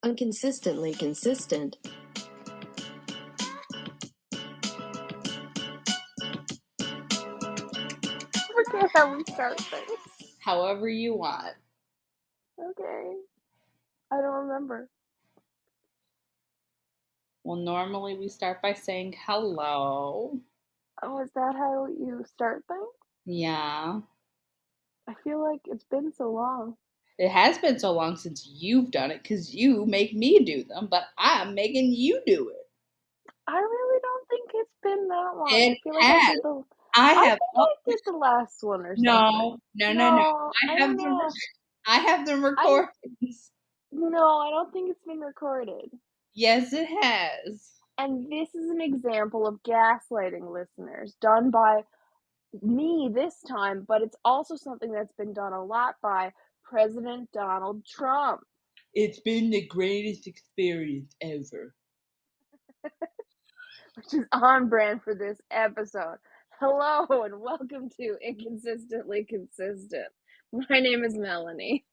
Inconsistently consistent. I forget how we start things. However you want. Okay. I don't remember. Well, normally we start by saying hello. Oh, is that how you start things? Yeah. I feel like it's been so long. It has been so long since you've done it because you make me do them, but I'm making you do it. I really don't think it's been that long. It I feel like has. I did I did the last one or something. No. I don't know. I have the I recordings. No, I don't think it's been recorded. Yes, it has. And this is an example of gaslighting, listeners, done by me this time, but it's also something that's been done a lot by President Donald Trump. It's been the greatest experience ever. Which is on brand for this episode. Hello and welcome to Inconsistently Consistent. My name is Melanie.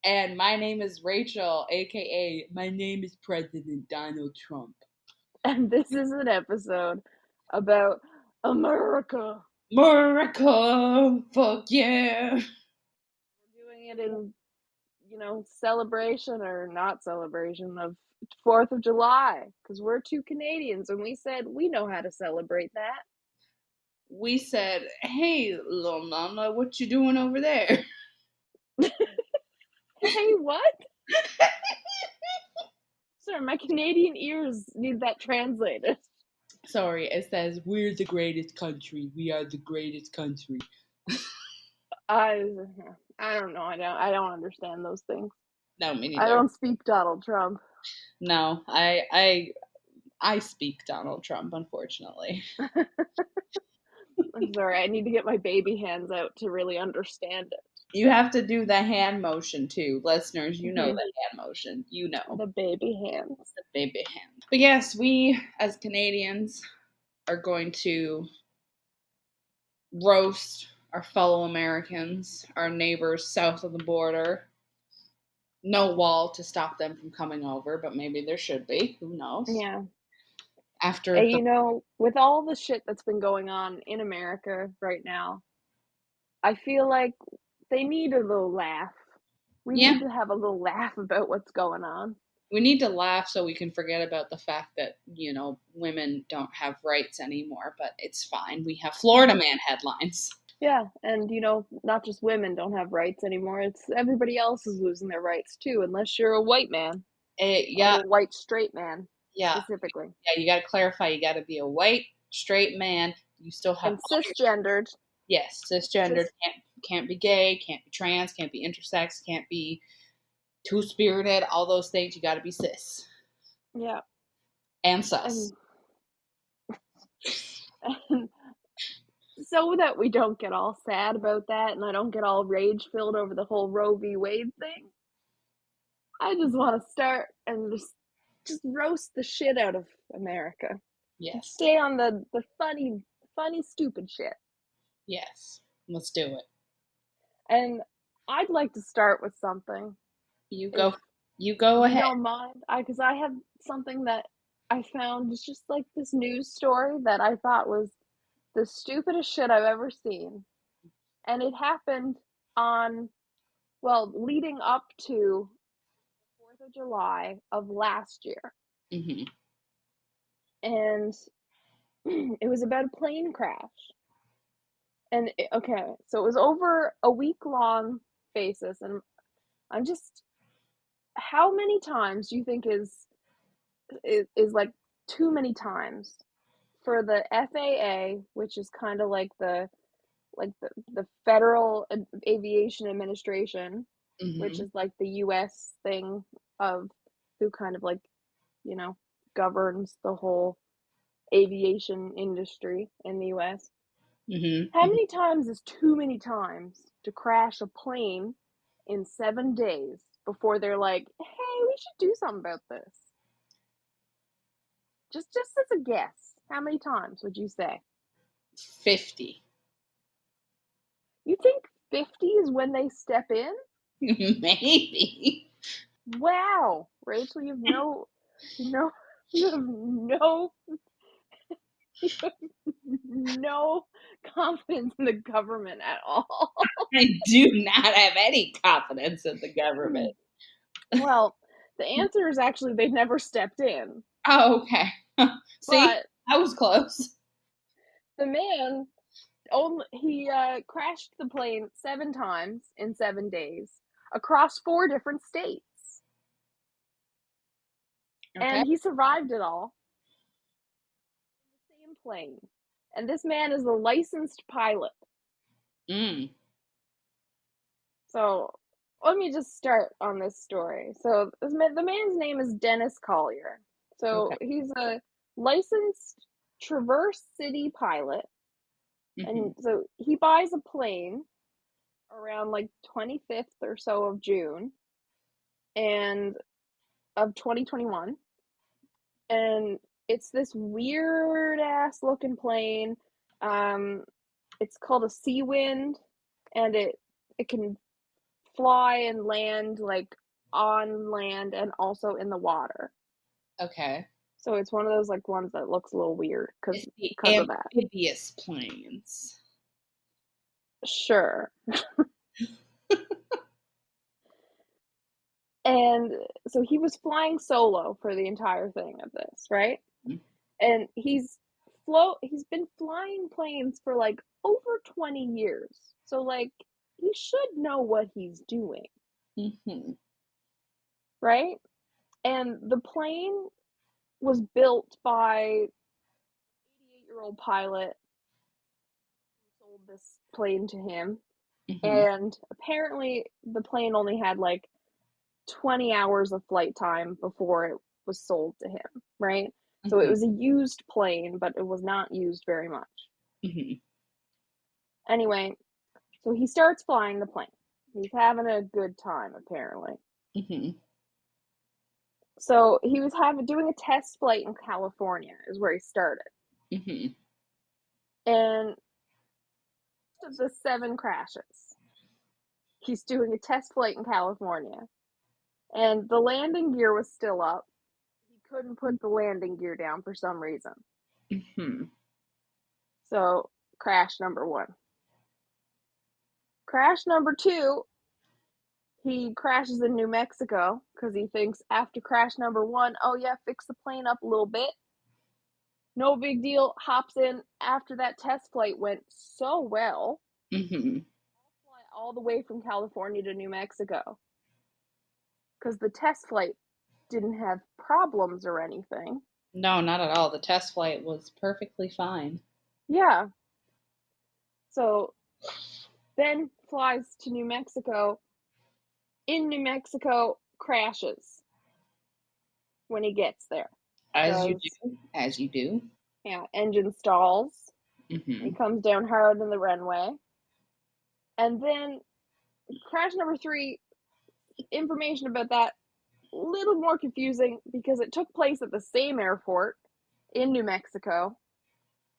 And my name is Rachel, aka my name is President Donald Trump. And this is an episode about America. America! Fuck yeah! We're doing it in, celebration or not celebration of 4th of July. Because we're two Canadians and we said we know how to celebrate that. We said, hey, little mama, what you doing over there? Hey, what? Sorry, my Canadian ears need that translated. Sorry, it says, we're the greatest country. We are the greatest country. I don't know. I don't understand those things. No, me neither. I don't speak Donald Trump. No, I speak Donald Trump, unfortunately. I'm sorry, I need to get my baby hands out to really understand it. You have to do the hand motion too. Listeners, you know the hand motion. You know. The baby hands. The baby hand. But yes, we as Canadians are going to roast our fellow Americans, our neighbors south of the border. No wall to stop them from coming over, but maybe there should be. Who knows? Yeah. After with all the shit that's been going on in America right now, I feel like they need a little laugh. We need to have a little laugh about what's going on. We need to laugh so we can forget about the fact that, women don't have rights anymore, but it's fine. We have Florida man headlines. Yeah, and not just women don't have rights anymore. It's everybody else is losing their rights too, unless you're a white man. Yeah. Or a white straight man. Yeah. Specifically. Yeah, you got to clarify. You got to be a white straight man. You still have and cisgendered. Yes, cisgendered. Can't be gay. Can't be trans. Can't be intersex. Can't be two-spirited. All those things. You got to be cis. Yeah. And sus. And so that we don't get all sad about that and I don't get all rage-filled over the whole Roe v. Wade thing, I just want to start and just roast the shit out of America. Yes. Stay on the funny, stupid shit. Yes. Let's do it. And I'd like to start with something. You go ahead. You don't mind? Because I have something that I found. It's just like this news story that I thought was the stupidest shit I've ever seen. And it happened leading up to the 4th of July of last year. Mm-hmm. And it was about a plane crash. And, so it was over a week-long basis. And I'm just, how many times do you think is like too many times for the FAA, which is kind of like the Federal Aviation Administration, which is like the U.S. thing of who kind of like, governs the whole aviation industry in the U.S. How many times is too many times to crash a plane in 7 days before they're like, hey, we should do something about this? Just as a guess, how many times would you say? 50. You think 50 is when they step in? Maybe. Wow, Rachel, you have no confidence in the government at all. I do not have any confidence in the government. Well, the answer is actually they've never stepped in. Oh, okay. See, But I was close. the man crashed the plane 7 times in 7 days across 4 different states. Okay. And he survived it all in the same plane. And this man is a licensed pilot. So let me just start on this story. So the man's name is Dennis Collier. So he's a licensed Traverse City pilot. And so he buys a plane around like 25th or so of June and of 2021. And it's this weird ass looking plane. It's called a Sea Wind, and it can fly and land like on land and also in the water. Okay. So it's one of those like ones that looks a little weird because of that. Amphibious planes. Sure. And so he was flying solo for the entire thing of this, right? And he's been flying planes for like over 20 years. So like he should know what he's doing. Right? And the plane was built by an 88-year-old pilot who sold this plane to him. And apparently the plane only had like 20 hours of flight time before it was sold to him, right? So it was a used plane, but it was not used very much. Anyway, so he starts flying the plane. He's having a good time, apparently. So he was doing a test flight in California is where he started. And of the 7 crashes, he's doing a test flight in California. And the landing gear was still up. He couldn't put the landing gear down for some reason. So, crash number 1. Crash number 2, he crashes in New Mexico because he thinks after crash number 1, oh yeah, fix the plane up a little bit. No big deal, hops in after that test flight went so well. Fly all the way from California to New Mexico. Because the test flight didn't have problems or anything. No, not at all. The test flight was perfectly fine. Yeah. So then flies to New Mexico. In New Mexico, crashes when he gets there. As you do. Yeah, engine stalls. He comes down hard in the runway. And then crash number 3, information about that, a little more confusing because it took place at the same airport in New Mexico.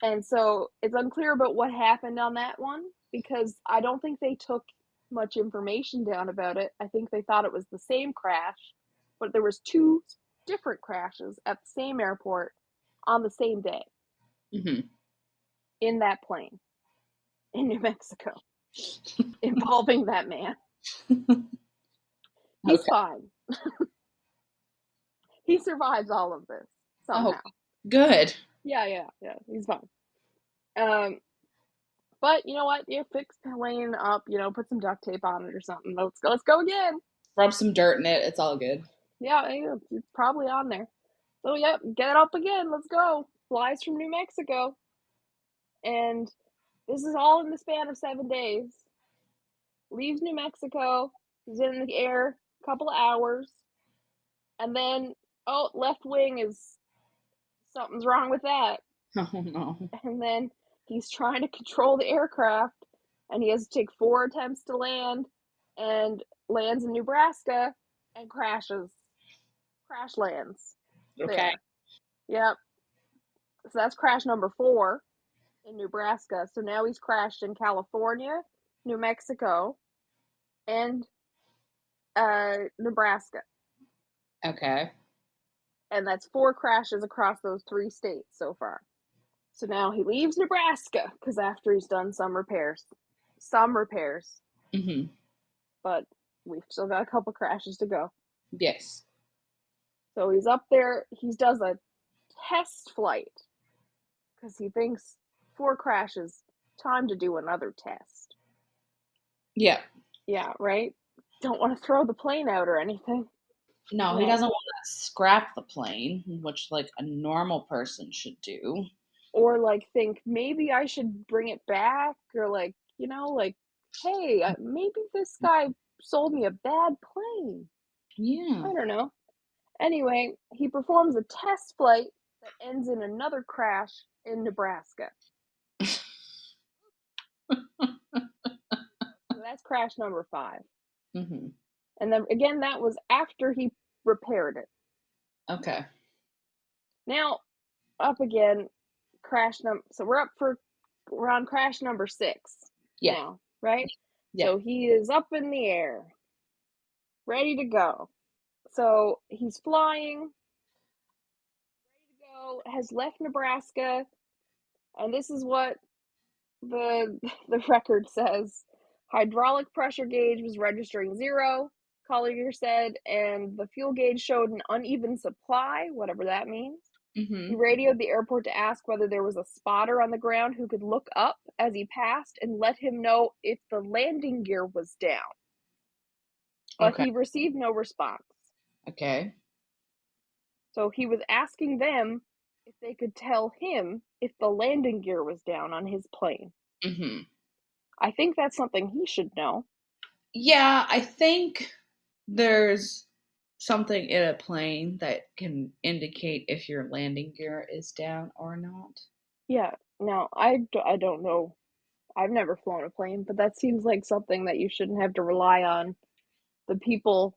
And so it's unclear about what happened on that one because I don't think they took much information down about it. I think they thought it was the same crash, but there was 2 different crashes at the same airport on the same day in that plane in New Mexico involving that man. He's fine. He survives all of this somehow. Oh, good. Yeah, he's fine. But you know what? You fix the plane up, put some duct tape on it or something. Let's go again. Rub some dirt in it. It's all good. Yeah, it's probably on there. So, yep, get it up again. Let's go. Flies from New Mexico. And this is all in the span of 7 days. Leaves New Mexico. Is in the air a couple of hours. And then, left wing something's wrong with that. Oh, no. And then he's trying to control the aircraft. And he has to take 4 attempts to land. And lands in Nebraska. And crashes. Crash lands. Okay. There. Yep. So that's crash number 4 in Nebraska. So now he's crashed in California, New Mexico, and Nebraska. Okay. And that's 4 crashes across those 3 states so far. So now he leaves Nebraska, because after he's done some repairs. Mm-hmm. But we've still got a couple crashes to go. Yes. So he's up there, he does a test flight, because he thinks 4 crashes, time to do another test. Yeah. Yeah, right? Don't want to throw the plane out or anything. No, he doesn't want to scrap the plane, which like a normal person should do. Or like think maybe I should bring it back, or like, hey, maybe this guy sold me a bad plane. Yeah. I don't know. Anyway, he performs a test flight that ends in another crash in Nebraska. So that's crash number 5. Mm-hmm. And then again, that was after he repaired it. Okay. Now, up again, so we're on crash number 6 now, right? Yeah. So he is up in the air, ready to go. So he's flying, ready to go, has left Nebraska, and this is what the record says. Hydraulic pressure gauge was registering 0, Collier said, and the fuel gauge showed an uneven supply, whatever that means. Mm-hmm. He radioed the airport to ask whether there was a spotter on the ground who could look up as he passed and let him know if the landing gear was down. But he received no response. Okay. So he was asking them if they could tell him if the landing gear was down on his plane. Mm-hmm. I think that's something he should know. Yeah, I think there's something in a plane that can indicate if your landing gear is down or not. Yeah. Now, I don't know. I've never flown a plane, but that seems like something that you shouldn't have to rely on the people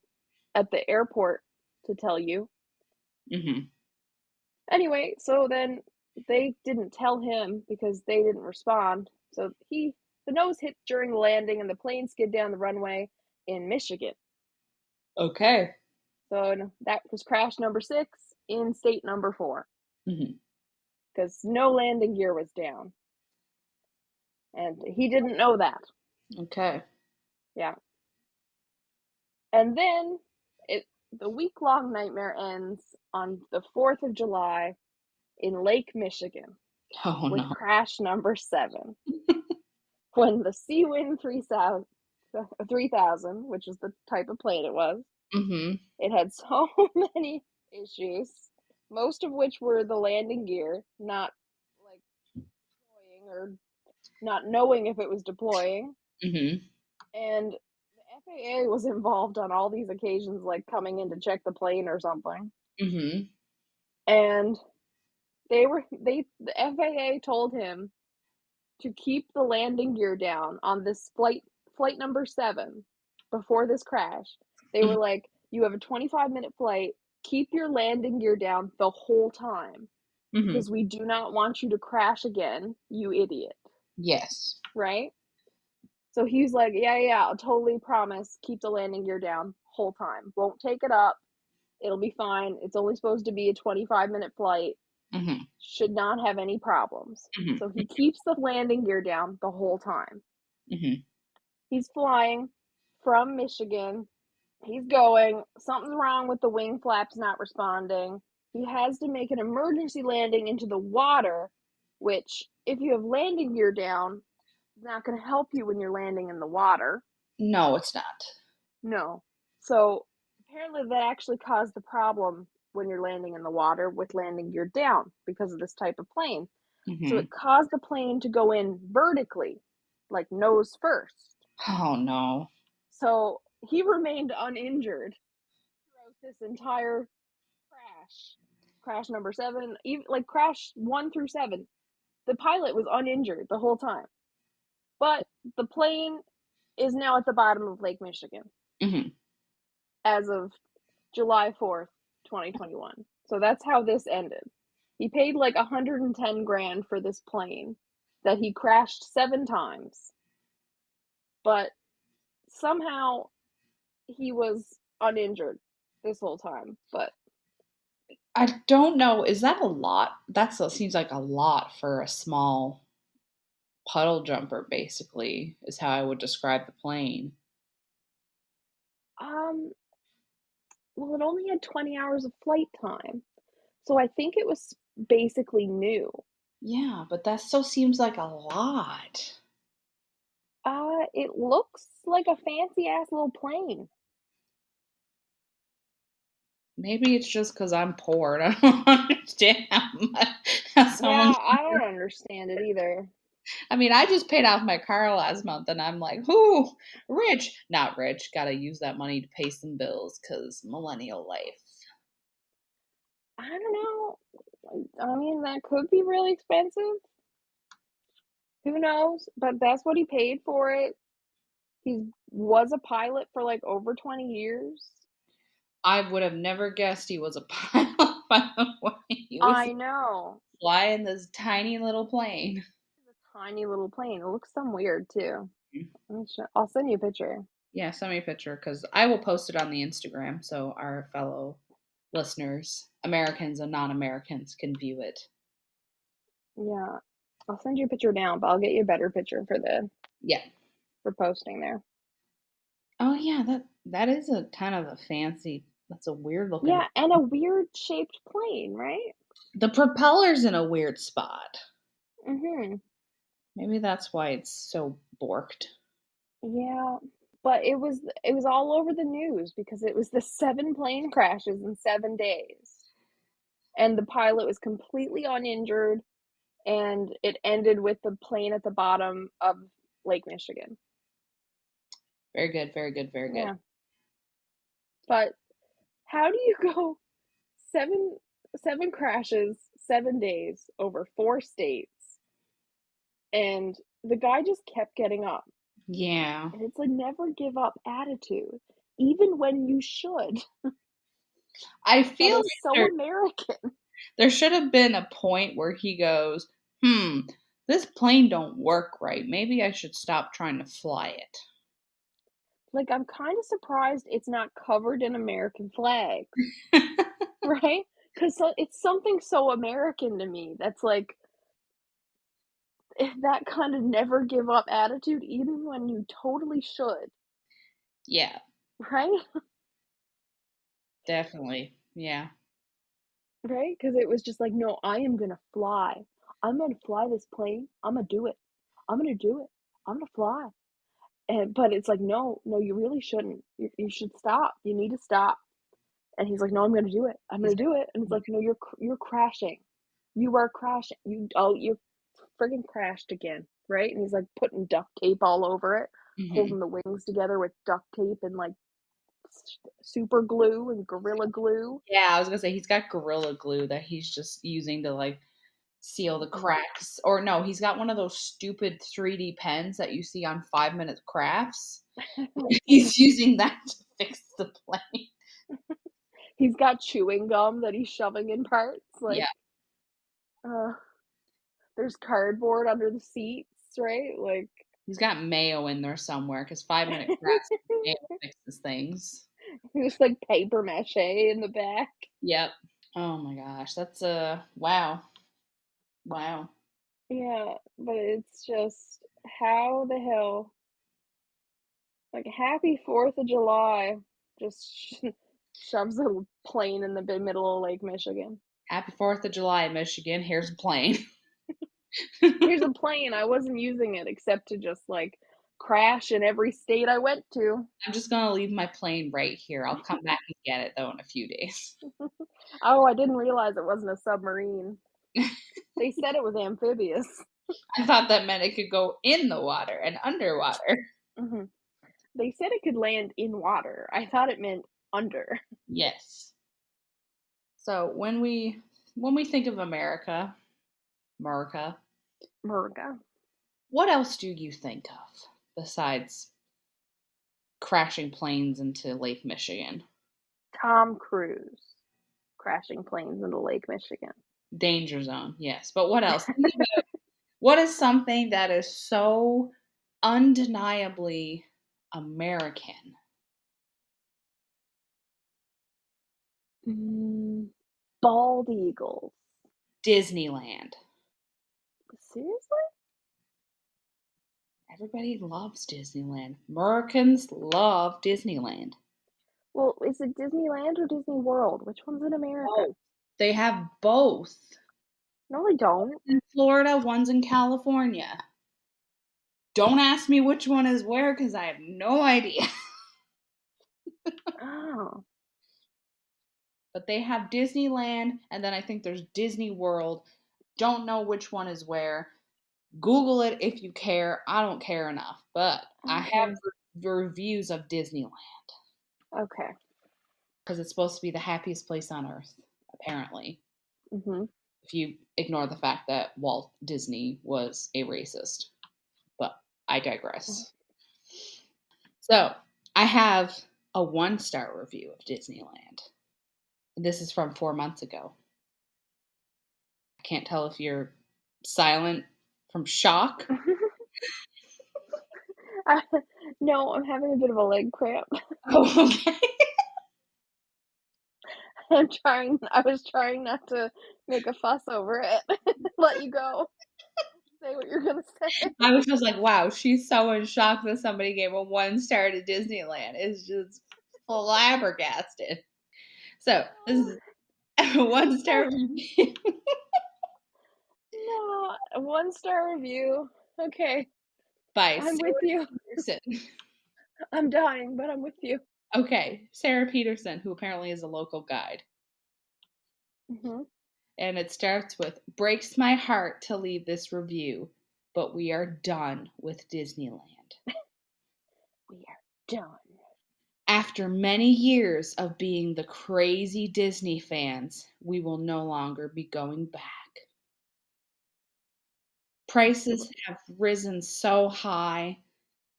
at the airport to tell you. Mm-hmm. Anyway, so then they didn't tell him because they didn't respond. So the nose hit during the landing and the plane skid down the runway in Michigan. Okay. So that was crash number 6 in state number 4. Mm-hmm. Because no landing gear was down. And he didn't know that. Okay. Yeah. And then the week-long nightmare ends on the 4th of July in Lake Michigan with crash number 7. When the Seawind 3000, which is the type of plane it was, mm-hmm. It had so many issues, most of which were the landing gear not like deploying or not knowing if it was deploying. Mm-hmm. And the FAA was involved on all these occasions, like coming in to check the plane or something. Mm-hmm. And the FAA told him to keep the landing gear down on this flight number 7 before this crash. They were like, you have a 25-minute flight, keep your landing gear down the whole time, because we do not want you to crash again, you idiot. Yes. Right? So he's like, yeah, I'll totally promise, keep the landing gear down whole time. Won't take it up. It'll be fine. It's only supposed to be a 25-minute flight. Mm-hmm. Should not have any problems. Mm-hmm. So he keeps the landing gear down the whole time. Mm-hmm. He's flying from Michigan. He's going. Something's wrong with the wing flaps not responding. He has to make an emergency landing into the water, which, if you have landing gear down, is not going to help you when you're landing in the water. No, it's not. No. So apparently that actually caused the problem when you're landing in the water with landing gear down because of this type of plane. Mm-hmm. So it caused the plane to go in vertically, like nose first. Oh, no. So he remained uninjured throughout this entire crash. Crash number 7, even like crash 1 through 7. The pilot was uninjured the whole time. But the plane is now at the bottom of Lake Michigan. Mm-hmm. As of July 4th, 2021. So that's how this ended. He paid like $110,000 for this plane that he crashed 7 times. But somehow he was uninjured this whole time, but I don't know. Is that a lot? That seems like a lot for a small puddle jumper, basically, is how I would describe the plane. well, it only had 20 hours of flight time, so I think it was basically new. Yeah, but that still seems like a lot. It looks like a fancy ass little plane. Maybe it's just because I'm poor and I don't understand how someone. Yeah, I don't understand it either. I mean, I just paid off my car last month and I'm like, whoo, rich. Not rich. Gotta use that money to pay some bills because millennial life. I don't know. I mean, that could be really expensive. Who knows? But that's what he paid for it. He was a pilot for like over 20 years. I would have never guessed he was a pilot, by the way. He was I know. flying this tiny little plane. It's a tiny little plane. It looks some weird too. I'll send you a picture. Yeah, send me a picture because I will post it on the Instagram so our fellow listeners, Americans and non-Americans, can view it. Yeah, I'll send you a picture now, but I'll get you a better picture Yeah. for posting there. Oh yeah, that is a kind of a fancy. That's a weird looking. Yeah, and a weird shaped plane, right? The propeller's in a weird spot. Mm-hmm. Maybe that's why it's so borked. Yeah, but it was all over the news because it was the 7 plane crashes in 7 days. And the pilot was completely uninjured, and it ended with the plane at the bottom of Lake Michigan. Very good, very good, very good. Yeah. But how do you go 7 crashes, 7 days over 4 states? And the guy just kept getting up. Yeah. And it's a never give up attitude, even when you should. I That feel is like so American. there should have been a point where he goes, this plane don't work right. Maybe I should stop trying to fly it. Like, I'm kind of surprised it's not covered in American flags, right? Because it's something so American to me that's like that kind of never give up attitude, even when you totally should, Yeah, right? definitely. Yeah. Right? Because it was just like, no, I am gonna fly. I'm gonna fly this plane. I'm gonna do it. I'm gonna do it. I'm gonna fly. But it's like, no, you really shouldn't. You should stop. You need to stop. And he's like, no, I'm gonna do it. I'm gonna do it. And it's like, no, you're crashing. You are crashing. You friggin' crashed again, right? And he's like putting duct tape all over it, holding the wings together with duct tape and like super glue and gorilla glue. Yeah, I was gonna say he's got gorilla glue that he's just using to like seal the cracks. Or no, he's got one of those stupid 3D pens that you see on 5 Minute Crafts. He's using that to fix the plane. He's got chewing gum that he's shoving in parts. Like, there's cardboard under the seats, right? Like, he's got mayo in there somewhere because 5 Minute Crafts mayo fixes things. There's like paper mache in the back. Yep. Oh my gosh, that's wow. Wow. Yeah, but it's just how the hell, like, happy 4th of July just shoves a plane in the middle of Lake Michigan. Happy 4th of July, Michigan. Here's a plane. Here's a plane. I wasn't using it except to just like crash in every state I went to. I'm just gonna leave my plane right here. I'll come back and get it though in a few days. Oh, I didn't realize it wasn't a submarine. They said it was amphibious. I thought that meant it could go in the water and underwater. Mm-hmm. They said it could land in water. I thought it meant under. Yes. So when we think of America, what else do you think of besides crashing planes into Lake Michigan? Tom Cruise crashing planes into Lake Michigan. Danger zone, yes. But what else? What is something that is so undeniably American? Bald eagles. Disneyland. Seriously? Everybody loves Disneyland. Americans love Disneyland. Well, is it Disneyland or Disney World? Which one's in America? Oh, they have both. No, they don't. One's in Florida, one's in California. Don't ask me which one is where because I have no idea. Oh. But they have Disneyland, and then I think there's Disney World. Don't know which one is where. Google it if you care. I don't care enough, but I have reviews of Disneyland. Okay. Because it's supposed to be the happiest place on earth, apparently. Mm-hmm. If you ignore the fact that Walt Disney was a racist. But I digress. So, I have a 1-star review of Disneyland. This is from 4 months ago. I can't tell if you're silent from shock. No, I'm having a bit of a leg cramp. Oh, okay. I was trying not to make a fuss over it. Let you go. Say what you're gonna say. I was just like, wow, she's so in shock that somebody gave a 1-star to Disneyland. It's just flabbergasted. So, this is a 1-star review. No, a 1-star review. Okay. By I'm Sarah with you. Peterson. I'm dying, but I'm with you. Okay, Sarah Peterson, who apparently is a local guide. Mm-hmm. And it starts with, breaks my heart to leave this review, but we are done with Disneyland. We are done. After many years of being the crazy Disney fans, we will no longer be going back. Prices have risen so high.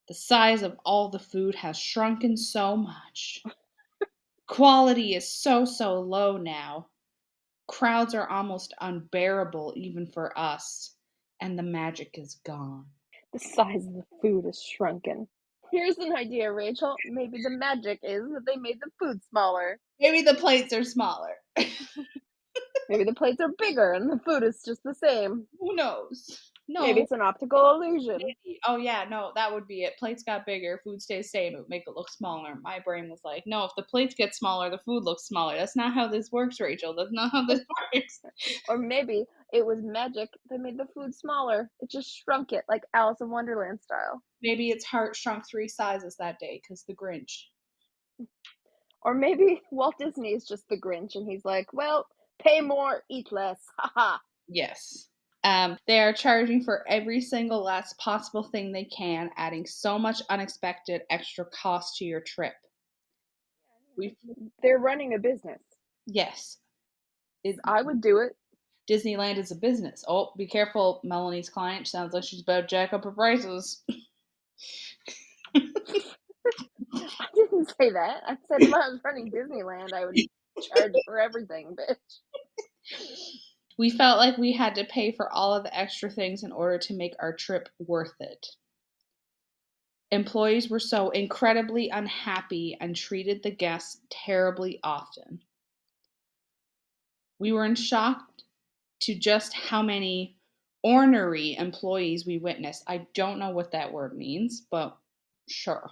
The size of all the food has shrunken so much. Quality is so low now. Crowds are almost unbearable even for us, and the magic is gone. The size of the food is shrunken. Here's an idea, Rachel. Maybe the magic is that they made the food smaller. Maybe the plates are smaller. Maybe the plates are bigger and the food is just the same. Who knows? No. Maybe it's an optical illusion. Maybe. Oh, yeah, no, that would be it. Plates got bigger, food stays same, it would make it look smaller. My brain was like, no, if the plates get smaller, the food looks smaller. That's not how this works, Rachel. That's not how this works. Or maybe it was magic that made the food smaller. It just shrunk it, like Alice in Wonderland style. Maybe its heart shrunk 3 sizes that day because the Grinch. Or maybe Walt Disney is just the Grinch and he's like, well, pay more, eat less. Haha. Yes. They are charging for every single last possible thing they can, adding so much unexpected extra cost to your trip. They're running a business. Yes. I would do it. Disneyland is a business. Oh, be careful, Melanie's client. Sounds like she's about to jack up her prices. I didn't say that. I said if I was running Disneyland, I would charge for everything, bitch. We felt like we had to pay for all of the extra things in order to make our trip worth it. Employees were so incredibly unhappy and treated the guests terribly often. We were in shock to just how many ornery employees we witnessed. I don't know what that word means, but sure.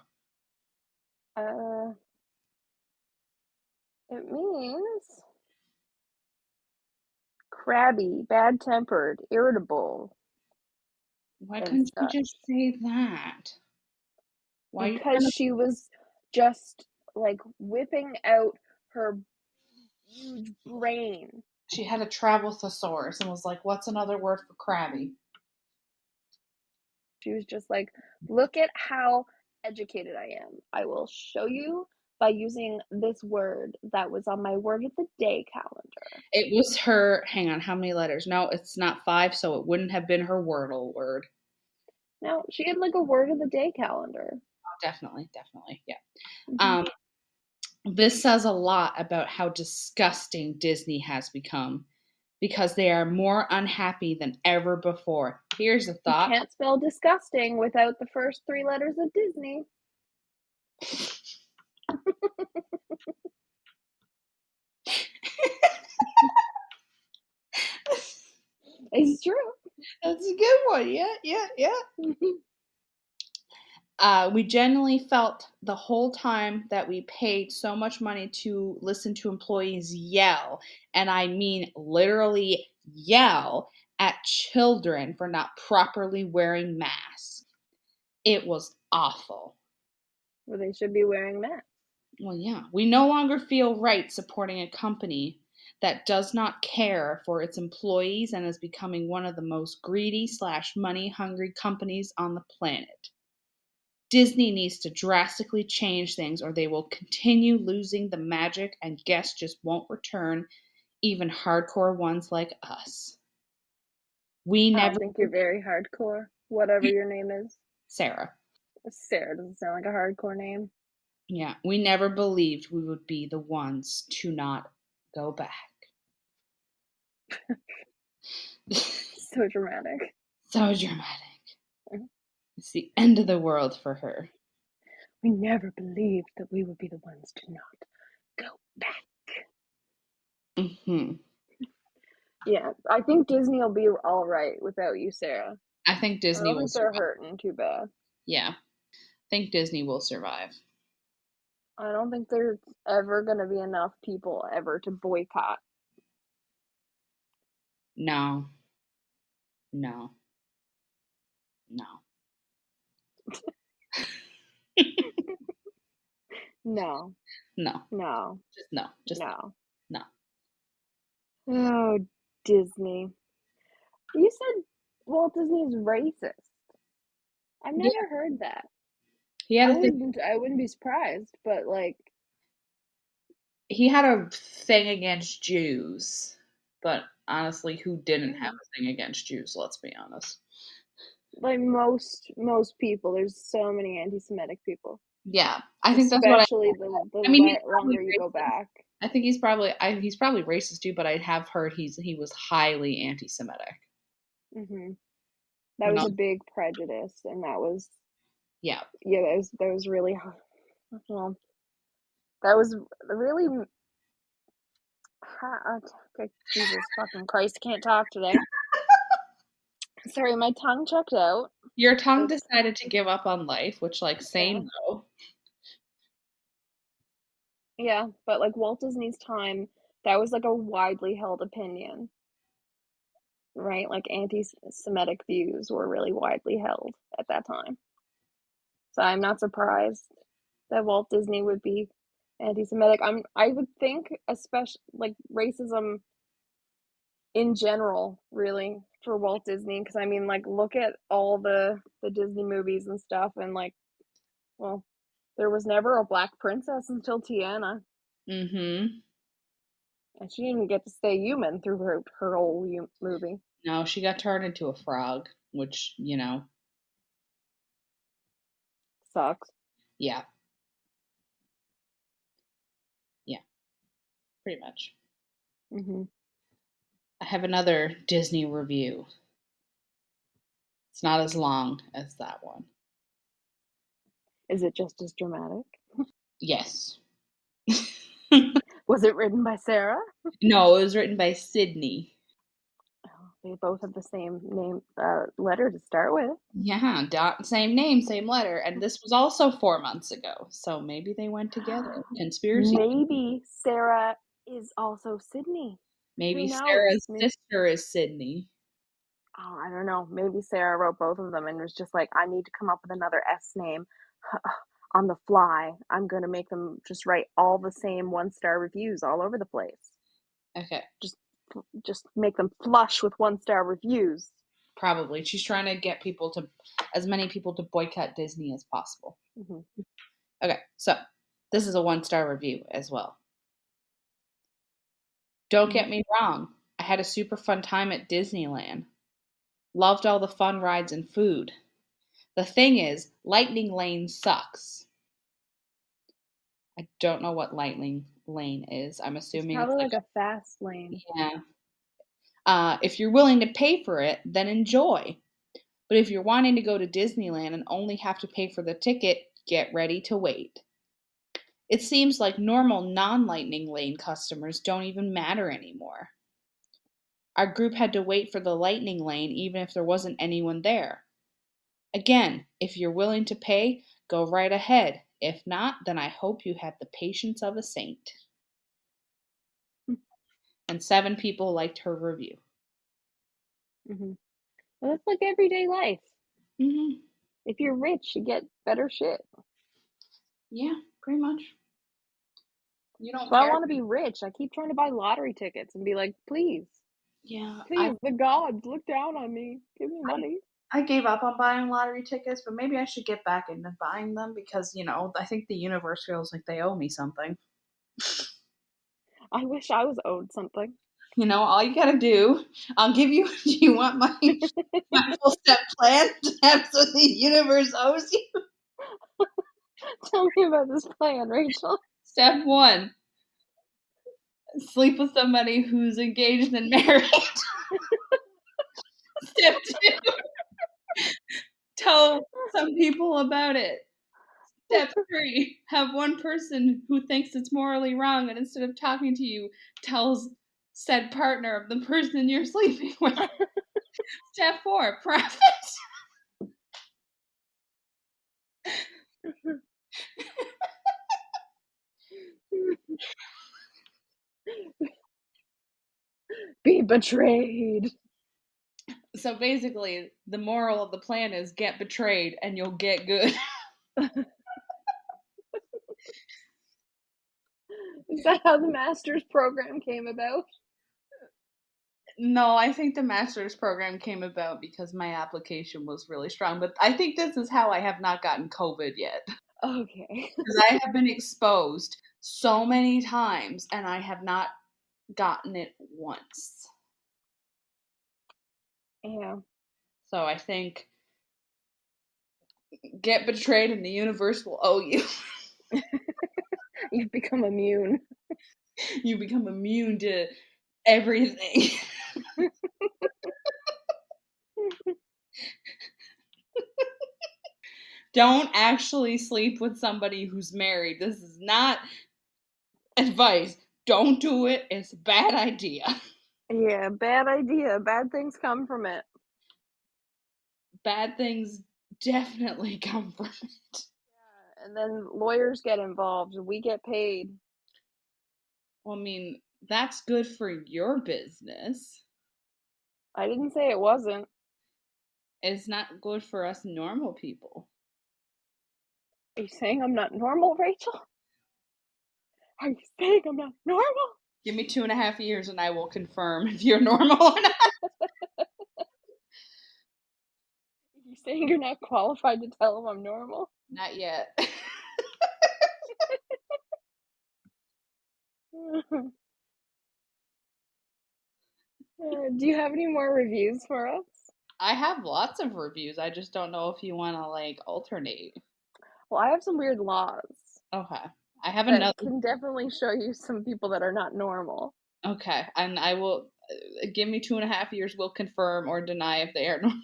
It means crabby, bad-tempered, irritable. Why couldn't you just say that? Why? Because she was just like whipping out her huge brain. She had a travel thesaurus and was like, what's another word for crabby? She was just like, look at how educated I am. I will show you by using this word that was on my word of the day calendar. It was her, hang on, how many letters? No, it's not 5, so it wouldn't have been her Wordle word. No, she had like a word of the day calendar. Oh, definitely, yeah. Mm-hmm. This says a lot about how disgusting Disney has become because they are more unhappy than ever before. Here's a thought. You can't spell disgusting without the first 3 letters of Disney. That's a good one. Yeah. We genuinely felt the whole time that we paid so much money to listen to employees yell, and I mean literally yell, at children for not properly wearing masks. It was awful. Well, they should be wearing masks. Well, yeah. We no longer feel right supporting a company that does not care for its employees and is becoming one of the most greedy / money-hungry companies on the planet. Disney needs to drastically change things or they will continue losing the magic and guests just won't return, even hardcore ones like us. We I never... think you're very hardcore, whatever your name is. Sarah. Sarah doesn't sound like a hardcore name. Yeah, we never believed we would be the ones to not go back. So dramatic. So dramatic. It's the end of the world for her. We never believed that we would be the ones to not go back. Mm-hmm. Yeah, I think Disney will be all right without you, Sarah. I think Disney will survive. They're hurting too bad. Yeah, I think Disney will survive. I don't think there's ever going to be enough people ever to boycott. No. No. Just no. Oh, Disney. You said Walt Disney's racist. I've never heard that. I wouldn't be surprised, but like... He had a thing against Jews, but honestly, who didn't have a thing against Jews, let's be honest. Like most people, there's so many anti-Semitic people. Yeah, I think that's what especially the longer you go back. I think he's probably racist too, but I have heard he was highly anti-Semitic. Mm-hmm. That was a big prejudice, and that was that was really, well, that was really, Jesus fucking Christ, I can't talk today. Sorry, my tongue checked out. Your tongue decided to give up on life, which, like, same though. Yeah, but like Walt Disney's time, that was like a widely held opinion, right? Like anti-Semitic views were really widely held at that time. So I'm not surprised that Walt Disney would be anti-Semitic. I would think, especially like racism in general, really, for Walt Disney, because I mean, like, look at all the Disney movies and stuff, and like, well, there was never a black princess until Tiana. Mm-hmm. And she didn't get to stay human through her whole movie. No, she got turned into a frog, which, sucks. Yeah. Yeah. Pretty much. Mm-hmm. I have another Disney review. It's not as long as that one. Is it just as dramatic? Yes. Was it written by Sarah? No, it was written by Sydney. Oh, they both have the same name, letter to start with. Yeah, same name, same letter. And this was also 4 months ago. So maybe they went together. Conspiracy. Maybe Sarah is also Sydney. Maybe Sarah's sister is Sydney. Oh, I don't know. Maybe Sarah wrote both of them and was just like, I need to come up with another S name on the fly. I'm going to make them just write all the same 1-star reviews all over the place. Okay. Just make them flush with 1-star reviews. Probably. She's trying to get as many people to boycott Disney as possible. Mm-hmm. Okay, so this is a 1-star review as well. Don't get me wrong. I had a super fun time at Disneyland. Loved all the fun rides and food. The thing is, Lightning Lane sucks. I don't know what Lightning Lane is. I'm assuming it's probably like a fast lane. Yeah. If you're willing to pay for it, then enjoy. But if you're wanting to go to Disneyland and only have to pay for the ticket, get ready to wait. It seems like normal non-Lightning Lane customers don't even matter anymore. Our group had to wait for the lightning lane even if there wasn't anyone there. Again, if you're willing to pay, go right ahead. If not, then I hope you have the patience of a saint. And 7 people liked her review. Well, that's like everyday life. Mm-hmm. If you're rich, you get better shit. Yeah, pretty much. You don't So I care. want to be rich. I keep trying to buy lottery tickets and be like, please, Yeah, please, the gods, look down on me. Give me money. I gave up on buying lottery tickets, but maybe I should get back into buying them because, I think the universe feels like they owe me something. I wish I was owed something. All you gotta do, I'll give you, do you want my full step plan? That's what the universe owes you. Tell me about this plan, Rachel. Step 1, sleep with somebody who's engaged and married. Step 2, tell some people about it. Step 3, have one person who thinks it's morally wrong and instead of talking to you, tells said partner of the person you're sleeping with. Step 4, profit. Be betrayed. So basically, the moral of the plan is get betrayed and you'll get good. Is that how the master's program came about? No, I think the master's program came about because my application was really strong. But I think this is how I have not gotten COVID yet. Okay. Because I have been exposed so many times and I have not gotten it once. Yeah. So I think get betrayed and the universe will owe you. You've become immune. You become immune to everything. Don't actually sleep with somebody who's married. This is not advice. Don't do it. It's a bad idea. Yeah, bad idea. Bad things come from it. Bad things definitely come from it. Yeah, and then lawyers get involved and we get paid. Well, I mean, that's good for your business. I didn't say it wasn't. It's not good for us normal people. Are you saying I'm not normal, Rachel? Are you saying I'm not normal? Give me 2.5 years and I will confirm if you're normal or not. Are you saying you're not qualified to tell him I'm normal? Not yet. Do you have any more reviews for us? I have lots of reviews. I just don't know if you want to alternate. Well, I have some weird laws. Okay. I have that another. can definitely show you some people that are not normal. Okay. And I will give me 2.5 years. We'll confirm or deny if they are normal.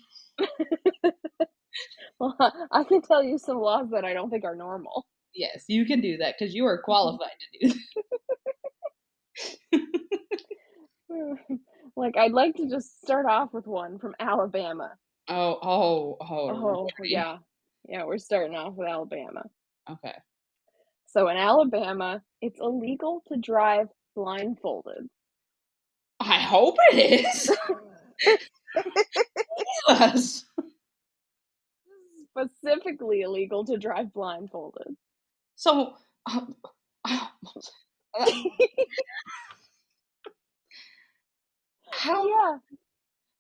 Well, I can tell you some laws that I don't think are normal. Yes, you can do that because you are qualified to do that. I'd like to just start off with one from Alabama. Oh, Yeah. Yeah, we're starting off with Alabama. Okay. So in Alabama, it's illegal to drive blindfolded. I hope it is. Yes. Specifically illegal to drive blindfolded. So, how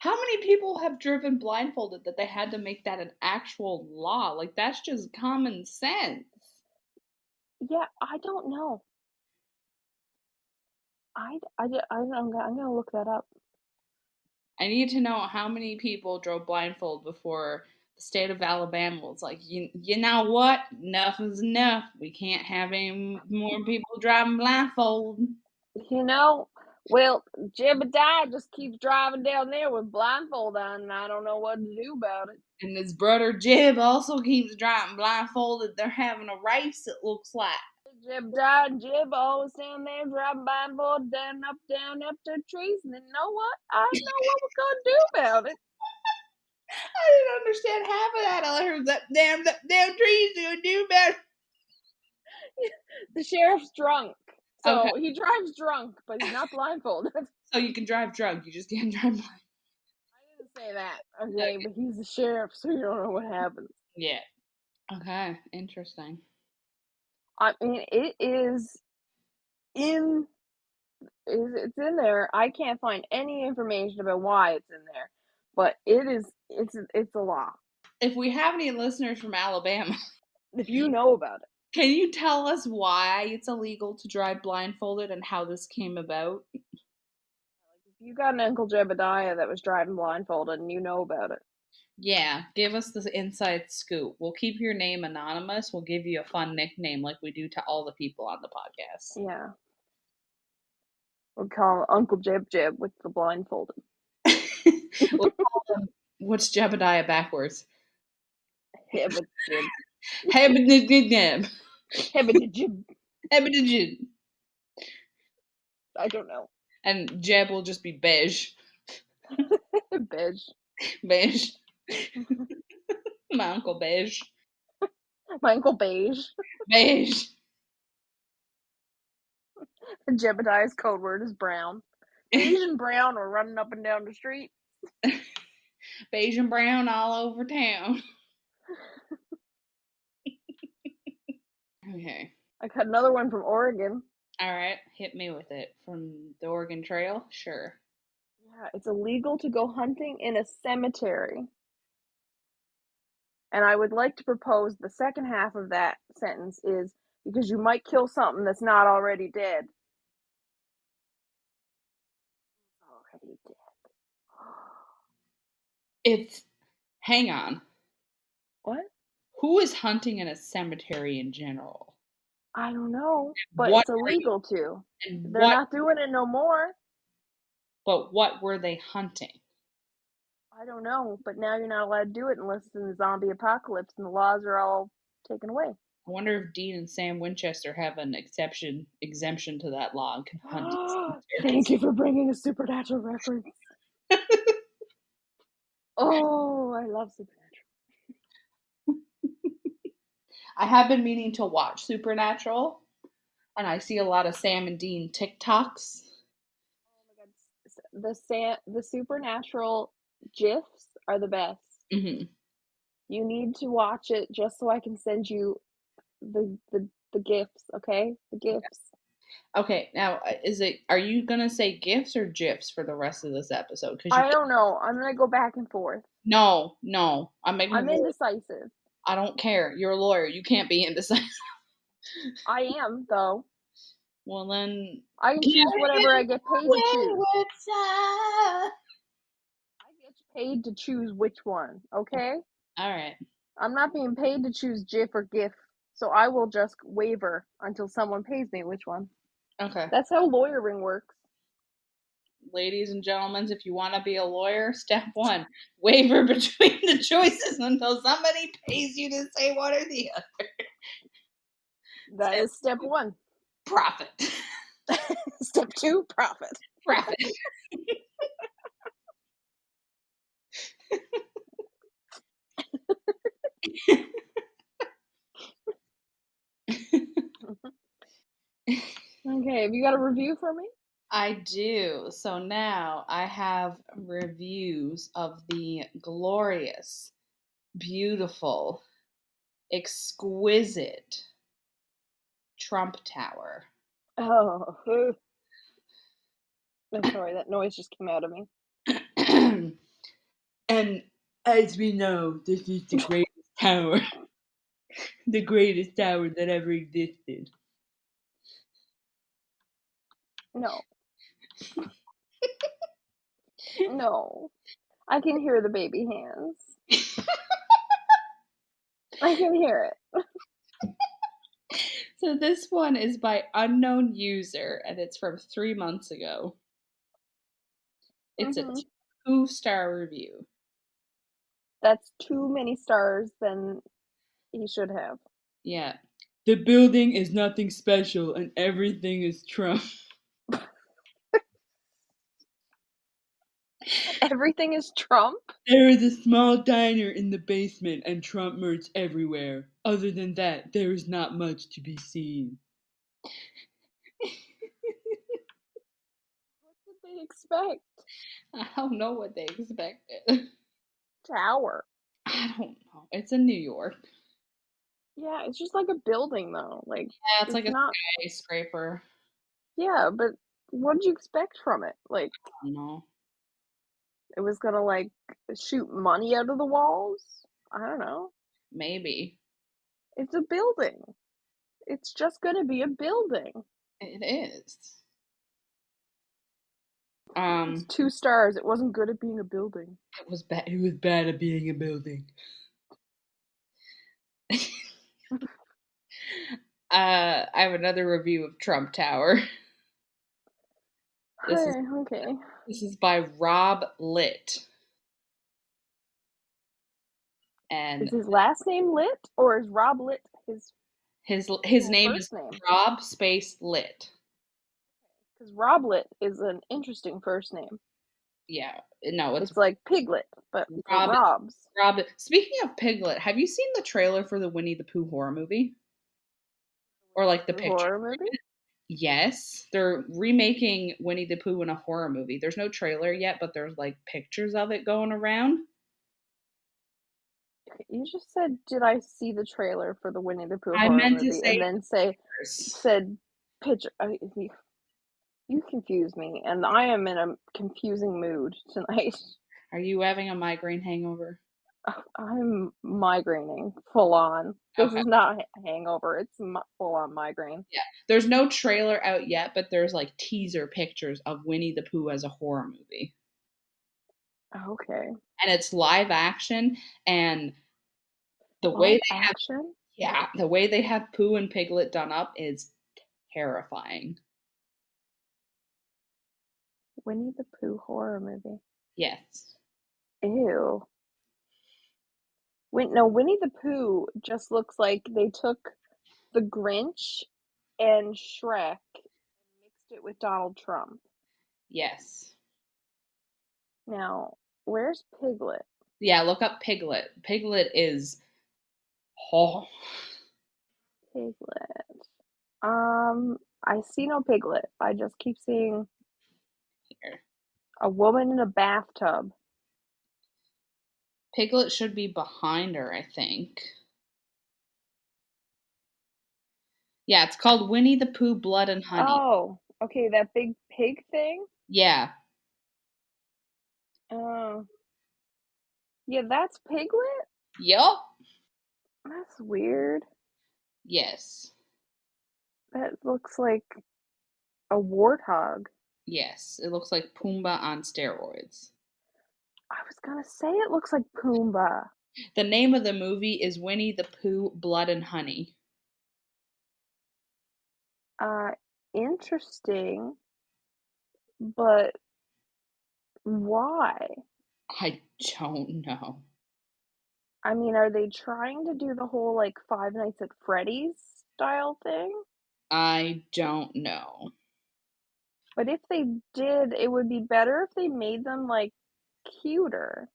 many people have driven blindfolded that they had to make that an actual law? That's just common sense. Yeah, I don't know. I'm gonna look that up. I need to know how many people drove blindfold before the state of Alabama was like, you know what? Enough is enough. We can't have any more people driving blindfold. Well, Jebediah just keeps driving down there with blindfold on, and I don't know what to do about it. And his brother Jeb also keeps driving blindfolded. They're having a race, it looks like. Jib died. Jib always down there driving by and forth, down up to trees. And then you know what? I know what we're gonna do about it. I didn't understand half of that. All I heard was that damn trees gonna do about it. The sheriff's drunk. So Okay. he drives drunk, but he's not blindfolded. So you can drive drunk, you just can't drive blind. I didn't say that, okay? But he's the sheriff, so you don't know what happens. Yeah. Okay. Interesting. I mean, it's in there. I can't find any information about why it's in there, but it's a law. If we have any listeners from Alabama, If you know about it, can you tell us why it's illegal to drive blindfolded and how this came about? if you got an Uncle Jebediah that was driving blindfolded and you know about it, Yeah, give us the inside scoop. We'll keep your name anonymous. We'll give you a fun nickname like we do to all the people on the podcast. yeah, we'll call him Uncle Jeb with the blindfolded. We'll call them, what's Jebediah backwards? Hebedjib. Hebedjib. Hebedjib. Hebedjib. I don't know. And Jeb will just be beige. Beige. Beige. My Uncle Beige. My Uncle Beige. Beige. Jebediah's code word is brown. Beige and brown are running up and down the street. Beige and brown all over town. Okay. I got another one from Oregon. All right, hit me with it. From the Oregon Trail? Sure. Yeah, it's illegal to go hunting in a cemetery. And I would like to propose the second half of that sentence is because you might kill something that's not already dead. Already dead. It's, hang on. What? Who is hunting in a cemetery in general? I don't know, but What it's illegal to. And They're not doing it no more. But what were they hunting? I don't know, but now you're not allowed to do it unless it's in the zombie apocalypse and the laws are all taken away. I wonder if Dean and Sam Winchester have an exemption to that law and can hunt. Thank you for bringing a supernatural reference. Oh, I love supernatural. I have been meaning to watch Supernatural, and I see a lot of Sam and Dean TikToks. Oh my god, the supernatural GIFs are the best. Mm-hmm. You need to watch it just so I can send you the GIFs, okay? The GIFs. Okay, now are you gonna say GIFs or GIFs for the rest of this episode? I don't know. I'm gonna go back and forth. No, I'm indecisive. I don't care. You're a lawyer. You can't be indecisive. I am, though. Well, then I can choose whatever I get paid to choose. I get paid to choose which one, okay? All right. I'm not being paid to choose GIF or GIF, so I will just waver until someone pays me which one. Okay. That's how lawyering works. Ladies and gentlemen, if you want to be a lawyer, step 1, waver between the choices until somebody pays you to say one or the other. That is step 1. Profit. Step 2, profit. Profit. Okay, have you got a review for me? I do. So now I have reviews of the glorious, beautiful, exquisite Trump Tower. Oh. I'm sorry, that noise just came out of me. And as we know, this is the greatest tower. The greatest tower that ever existed. No. No. I can hear the baby hands. I can hear it. So this one is by unknown user, and it's from 3 months ago. It's a 2-star review. That's too many stars than he should have. Yeah. The building is nothing special and everything is Trump. Everything is Trump? There is a small diner in the basement and Trump merch everywhere. Other than that, there is not much to be seen. What did they expect? I don't know what they expected. Tower. I don't know. It's in New York. Yeah, it's just like a building though. Like, Yeah, it's like a not skyscraper. Yeah, but what did you expect from it? Like, I don't know. it was gonna like shoot money out of the walls? I don't know. Maybe. It's a building. It's just gonna be a building. It is. It's 2 stars. It wasn't good at being a building. It was bad. It was bad at being a building. I have another review of Trump Tower. Okay. This is by Rob Litt. And Is his last name Lit, or is Rob Lit his full name first is name? Rob Space Litt. Because Rob Lit is an interesting first name. Yeah, no, It's like Piglet, but for Robs. Rob. Speaking of Piglet, have you seen the trailer for the Winnie the Pooh horror movie? Or like the picture? Horror movie? Yes, they're remaking Winnie the Pooh in a horror movie. There's no trailer yet, but there's like pictures of it going around. You just said, "Did I see the trailer for the Winnie the Pooh I horror meant to movie?" say And then said picture. You confuse me, and I am in a confusing mood tonight. Are you having a migraine hangover? I'm migraining full on. This Okay. is not a hangover. It's full on migraine. Yeah. There's no trailer out yet, but there's like teaser pictures of Winnie the Pooh as a horror movie. Okay. And it's live action, and the way they have Pooh and Piglet done up is terrifying. Winnie the Pooh horror movie. Yes. Ew. Winnie the Pooh just looks like they took the Grinch and Shrek and mixed it with Donald Trump. Yes. Now, where's Piglet? Yeah, look up Piglet. Piglet is Piglet. I see no Piglet. I just keep seeing here. a woman in a bathtub. Piglet should be behind her, I think. Yeah, it's called Winnie the Pooh Blood and Honey. Oh, okay, that big pig thing? Yeah. Oh. Yeah, that's Piglet? Yup. That's weird. Yes. That looks like a warthog. Yes, it looks like Pumbaa on steroids. I was gonna say it looks like Pumbaa. The name of the movie is Winnie the Pooh Blood and Honey. Interesting, but why? I don't know. I mean, are they trying to do the whole like Five Nights at Freddy's style thing? I don't know. But if they did, it would be better if they made them like cuter.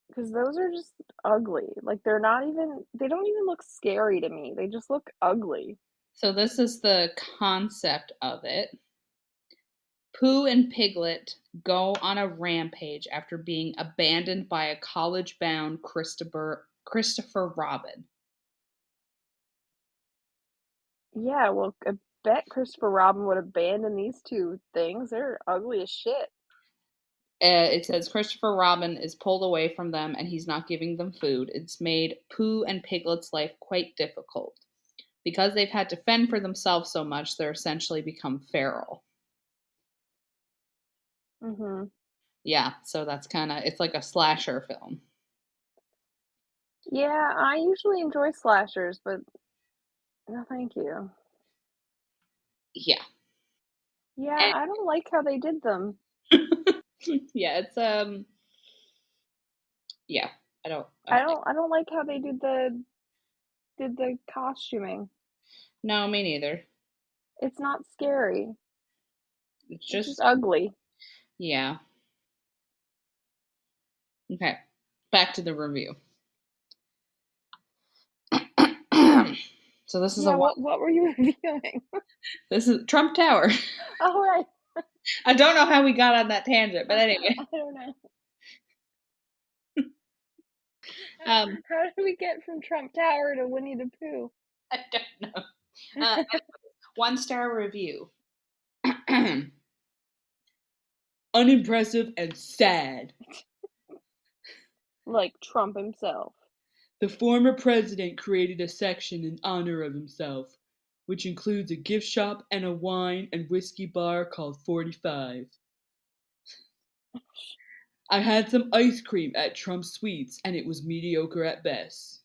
Because those are just ugly. Like they don't even look scary to me. They just look ugly. So this is the concept of it. Pooh and Piglet go on a rampage after being abandoned by a college-bound Christopher Robin. Yeah, well, I bet Christopher Robin would abandon these two things. They're ugly as shit. It says Christopher Robin is pulled away from them and he's not giving them food. It's made Pooh and Piglet's life quite difficult. Because they've had to fend for themselves so much, they're essentially become feral. Mm-hmm. Yeah, so that's it's like a slasher film. Yeah, I usually enjoy slashers, but no thank you. Yeah. Yeah, I don't like how they did them. Yeah, it's yeah, I don't like how they did did the costuming. No, me neither. It's not scary. It's It's just just, ugly. yeah. Okay, back to the review. So this is Yeah, what were you reviewing? this is Trump Tower. Oh, right. I don't know how we got on that tangent, but anyway. I don't know. How did we get from Trump Tower to Winnie the Pooh? I don't know. 1-star review. Unimpressive and sad. Like Trump himself. The former president created a section in honor of himself, which includes a gift shop and a wine and whiskey bar called 45. I had some ice cream at Trump Sweets and it was mediocre at best.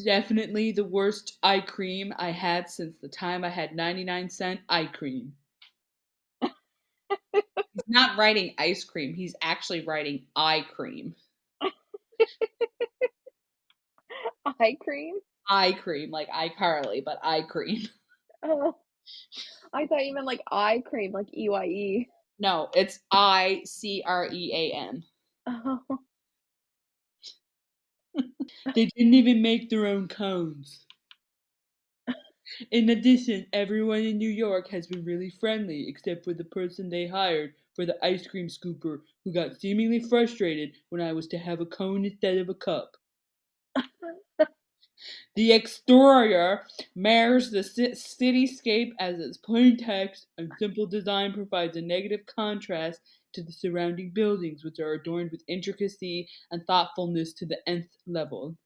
Definitely the worst eye cream I had since the time I had 99-cent eye cream. He's not writing ice cream, he's actually writing eye cream. Eye cream? Eye cream, like iCarly, but eye cream. Oh, I thought you meant like eye cream, like EYE. No, it's ICREAM. Oh. They didn't even make their own cones. In addition, everyone in New York has been really friendly except for the person they hired for the ice cream scooper who got seemingly frustrated when I was to have a cone instead of a cup. The exterior mirrors the cityscape as its plain text and simple design provides a negative contrast to the surrounding buildings, which are adorned with intricacy and thoughtfulness to the nth level.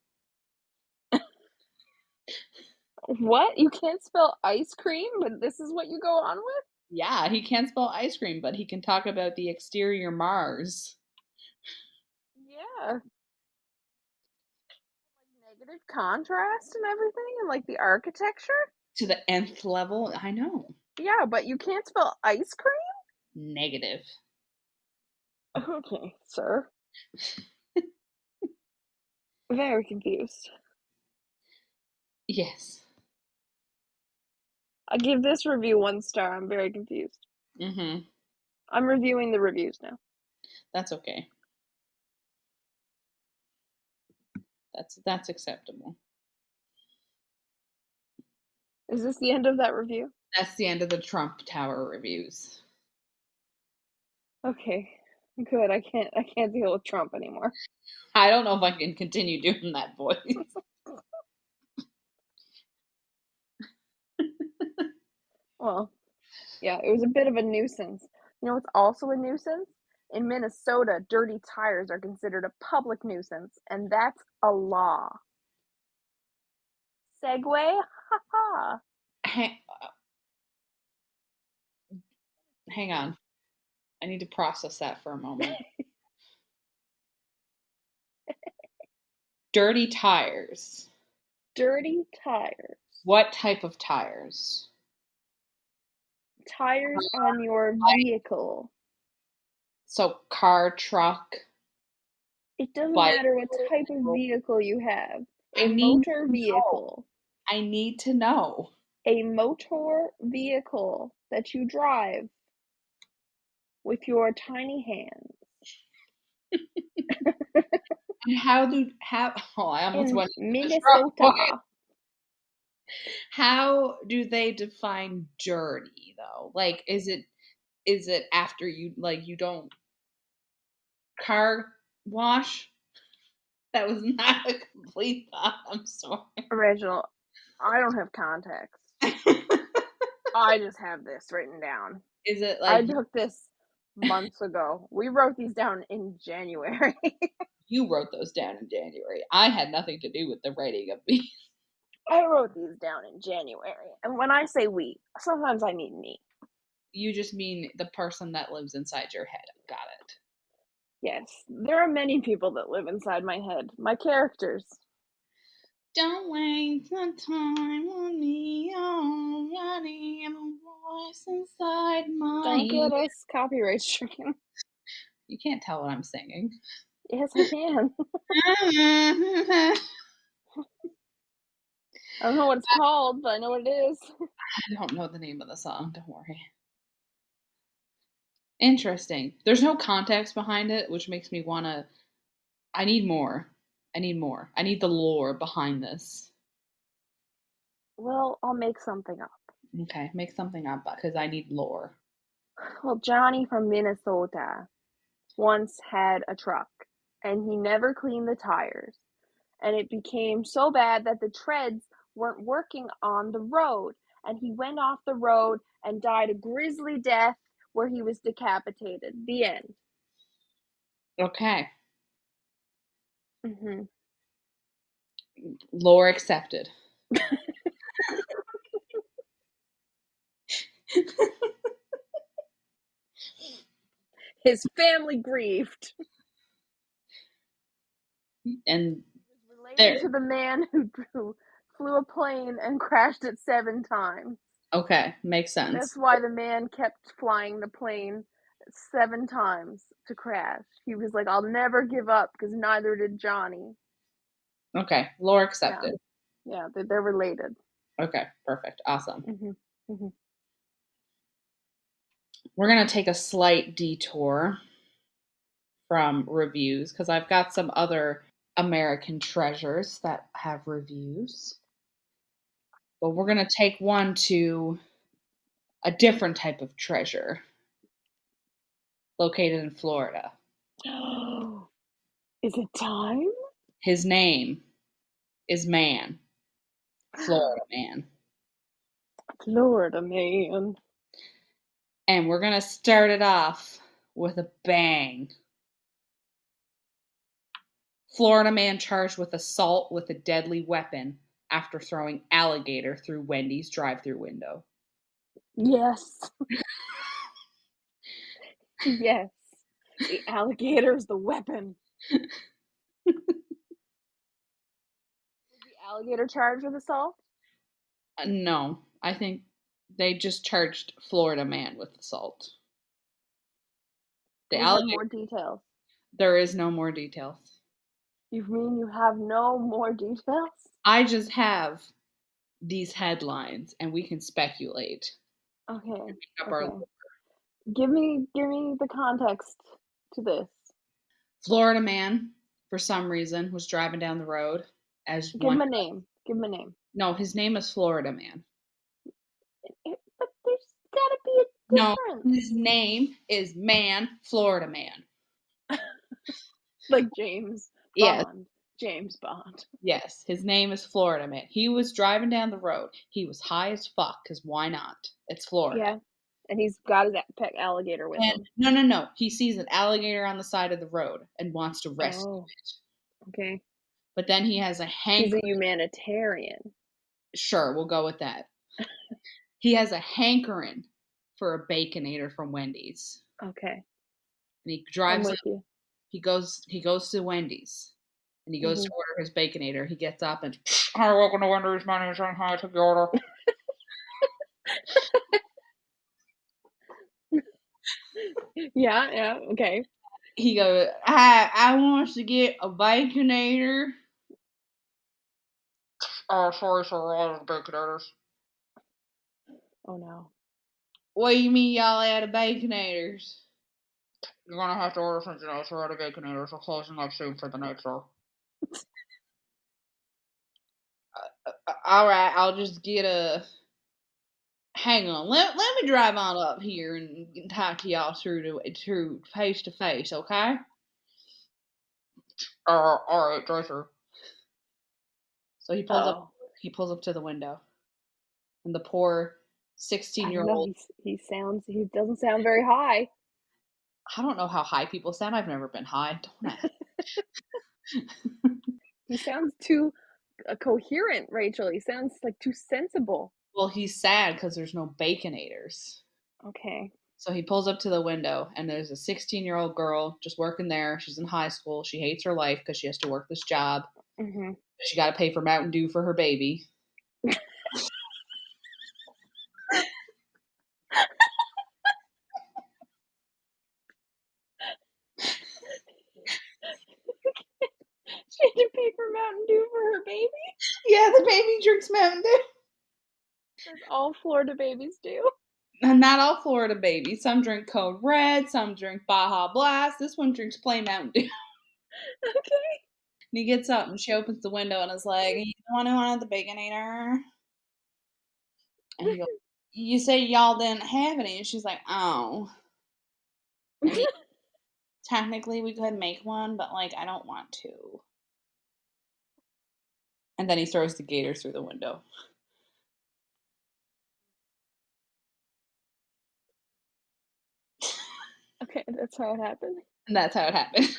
What? You can't spell ice cream, but this is what you go on with? Yeah, he can't spell ice cream, but he can talk about the exterior Mars. Yeah. Like negative contrast and everything, and like the architecture? To the nth level? I know. Yeah, but you can't spell ice cream? Negative. Okay, sir. Very confused. Yes. I give this review 1 star. I'm very confused. Mm-hmm. I'm reviewing the reviews now. That's okay. That's acceptable. Is this the end of that review? That's the end of the Trump Tower reviews. Okay. Good. I can't deal with Trump anymore. I don't know if I can continue doing that voice. Well, yeah, it was a bit of a nuisance. You know what's also a nuisance? In Minnesota, dirty tires are considered a public nuisance, and that's a law. Segway? Ha Hang on. I need to process that for a moment. Dirty tires. Dirty tires. What type of tires? Tires on your vehicle. So car, truck. It doesn't Bike. matter what type of vehicle you have. I A need motor to know. vehicle. I need to know. A motor vehicle that you drive with your tiny hands. And I almost In went Minnesota. How do they define dirty though? Like is it after you you don't car wash? That was not a complete thought. I'm sorry. Reginald, I don't have context. I just have this written down. Is it I like took this months ago. We wrote these down in January. you wrote those down in January? I had nothing to do with the writing of these. I wrote these down in January. And when I say we, sometimes I mean me. You just mean the person that lives inside your head. Got it. Yes, there are many people that live inside my head. My characters. Don't waste the time on me already. I'm a voice inside my Don't get us copyright stricken. You can't tell what I'm singing. Yes, I can. I don't know what it's called, but I know what it is. I don't know the name of the song. Don't worry. Interesting. There's no context behind it, which makes me want to. I need more. I need the lore behind this. Well, I'll make something up. Okay, make something up because I need lore. Well, Johnny from Minnesota once had a truck, and he never cleaned the tires. And it became so bad that the treads weren't working on the road, and he went off the road and died a grisly death where he was decapitated. The end. Okay. Mm-hmm. Lore accepted. His family grieved. And related to the man who flew a plane and crashed it 7 times. Okay, makes sense. That's why the man kept flying the plane 7 times to crash. He was like, I'll never give up, because neither did Johnny. Okay, lore accepted. Yeah, they're related. Okay, perfect. Awesome. Mm-hmm. Mm-hmm. We're going to take a slight detour from reviews because I've got some other American treasures that have reviews. But we're going to take one to a different type of treasure located in Florida. Is it time? His name is Man. Florida Man. Florida Man. And we're going to start it off with a bang. Florida Man charged with assault with a deadly weapon after throwing alligator through Wendy's drive-thru window. Yes. Yes. The alligator's the weapon. Was the alligator charged with assault? No, I think they just charged Florida Man with assault. We have more details. There is no more details. You mean you have no more details? I just have these headlines, and we can speculate. Okay. Give me the context to this. Florida Man, for some reason, was driving down the road as Give him a name. Give him a name. No, his name is Florida Man. But there's gotta be a difference. No, his name is Man, Florida Man. Like James Bond. Yes. James Bond. Yes, his name is Florida Man. He was driving down the road. He was high as fuck, because why not? It's Florida. Yeah, and he's got his pet alligator with him. No. He sees an alligator on the side of the road and wants to rescue it. Okay. But then he has a hankering. He's a humanitarian. Sure, we'll go with that. He has a hankering for a Baconator from Wendy's. Okay. And he drives I'm with you. He goes to Wendy's. And he goes to order his Baconator. He gets up and, hi, welcome to Wendy's. My name is John. Hi, I took your order. Yeah, okay. He goes, hi, I want to get a Baconator. Oh, sorry, sir, we're out of Baconators. Oh, no. What do you mean y'all out of Baconators? You're going to have to order something else. We're out of Baconators. We're closing up soon for the night, sir. All right, I'll just get a... Hang on, let me drive on up here and talk to y'all through face to face, okay? All right, drive through. So he pulls up to the window, and the poor 16-year-old. He doesn't sound very high. I don't know how high people sound. I've never been high. Don't I? He sounds too coherent, Rachel. He sounds like too sensible. Well, he's sad because there's no Baconators. Okay. So he pulls up to the window, and there's a 16-year-old girl just working there. She's in high school. She hates her life because she has to work this job. Mm-hmm. She got to pay for Mountain Dew for her baby. She had to pay for Mountain Dew for her baby? Yeah, the baby drinks Mountain Dew. As all Florida babies do. And not all Florida babies. Some drink Code Red, some drink Baja Blast. This one drinks plain Mountain Dew. Okay. And he gets up and she opens the window and is like, "You the one who wanted the Baconator?" And he goes, "You say y'all didn't have any." And she's like, "Oh. I mean, technically we could make one, but like I don't want to." And then he throws the gators through the window. Okay, that's how it happened. And that's how it happened.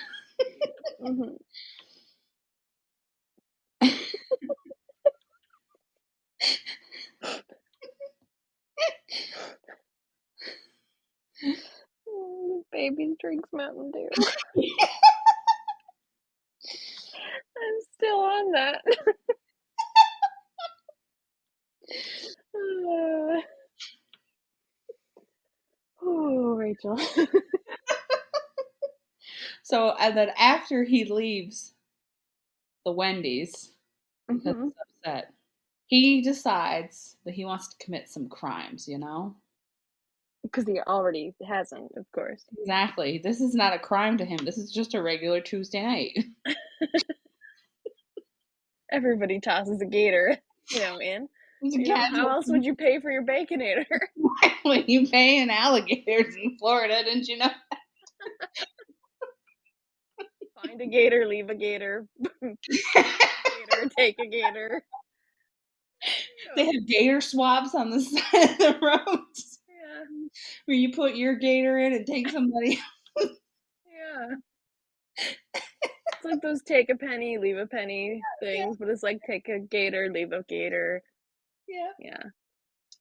Mm-hmm. Baby drinks Mountain Dew. I'm still on that. Oh, Rachel. So, and then after he leaves the Wendy's, because he's upset, he decides that he wants to commit some crimes, you know? Because he already hasn't, of course. Exactly. This is not a crime to him. This is just a regular Tuesday night. Everybody tosses a gator, in. How else would you pay for your Baconator? When you pay in alligators in Florida, didn't you know? Find a gator, leave a gator. Gator, take a gator. They have gator swabs on the side of the roads. Yeah. Where you put your gator in and take somebody else. Yeah. It's like those take a penny, leave a penny things, but it's like take a gator, leave a gator. Yeah.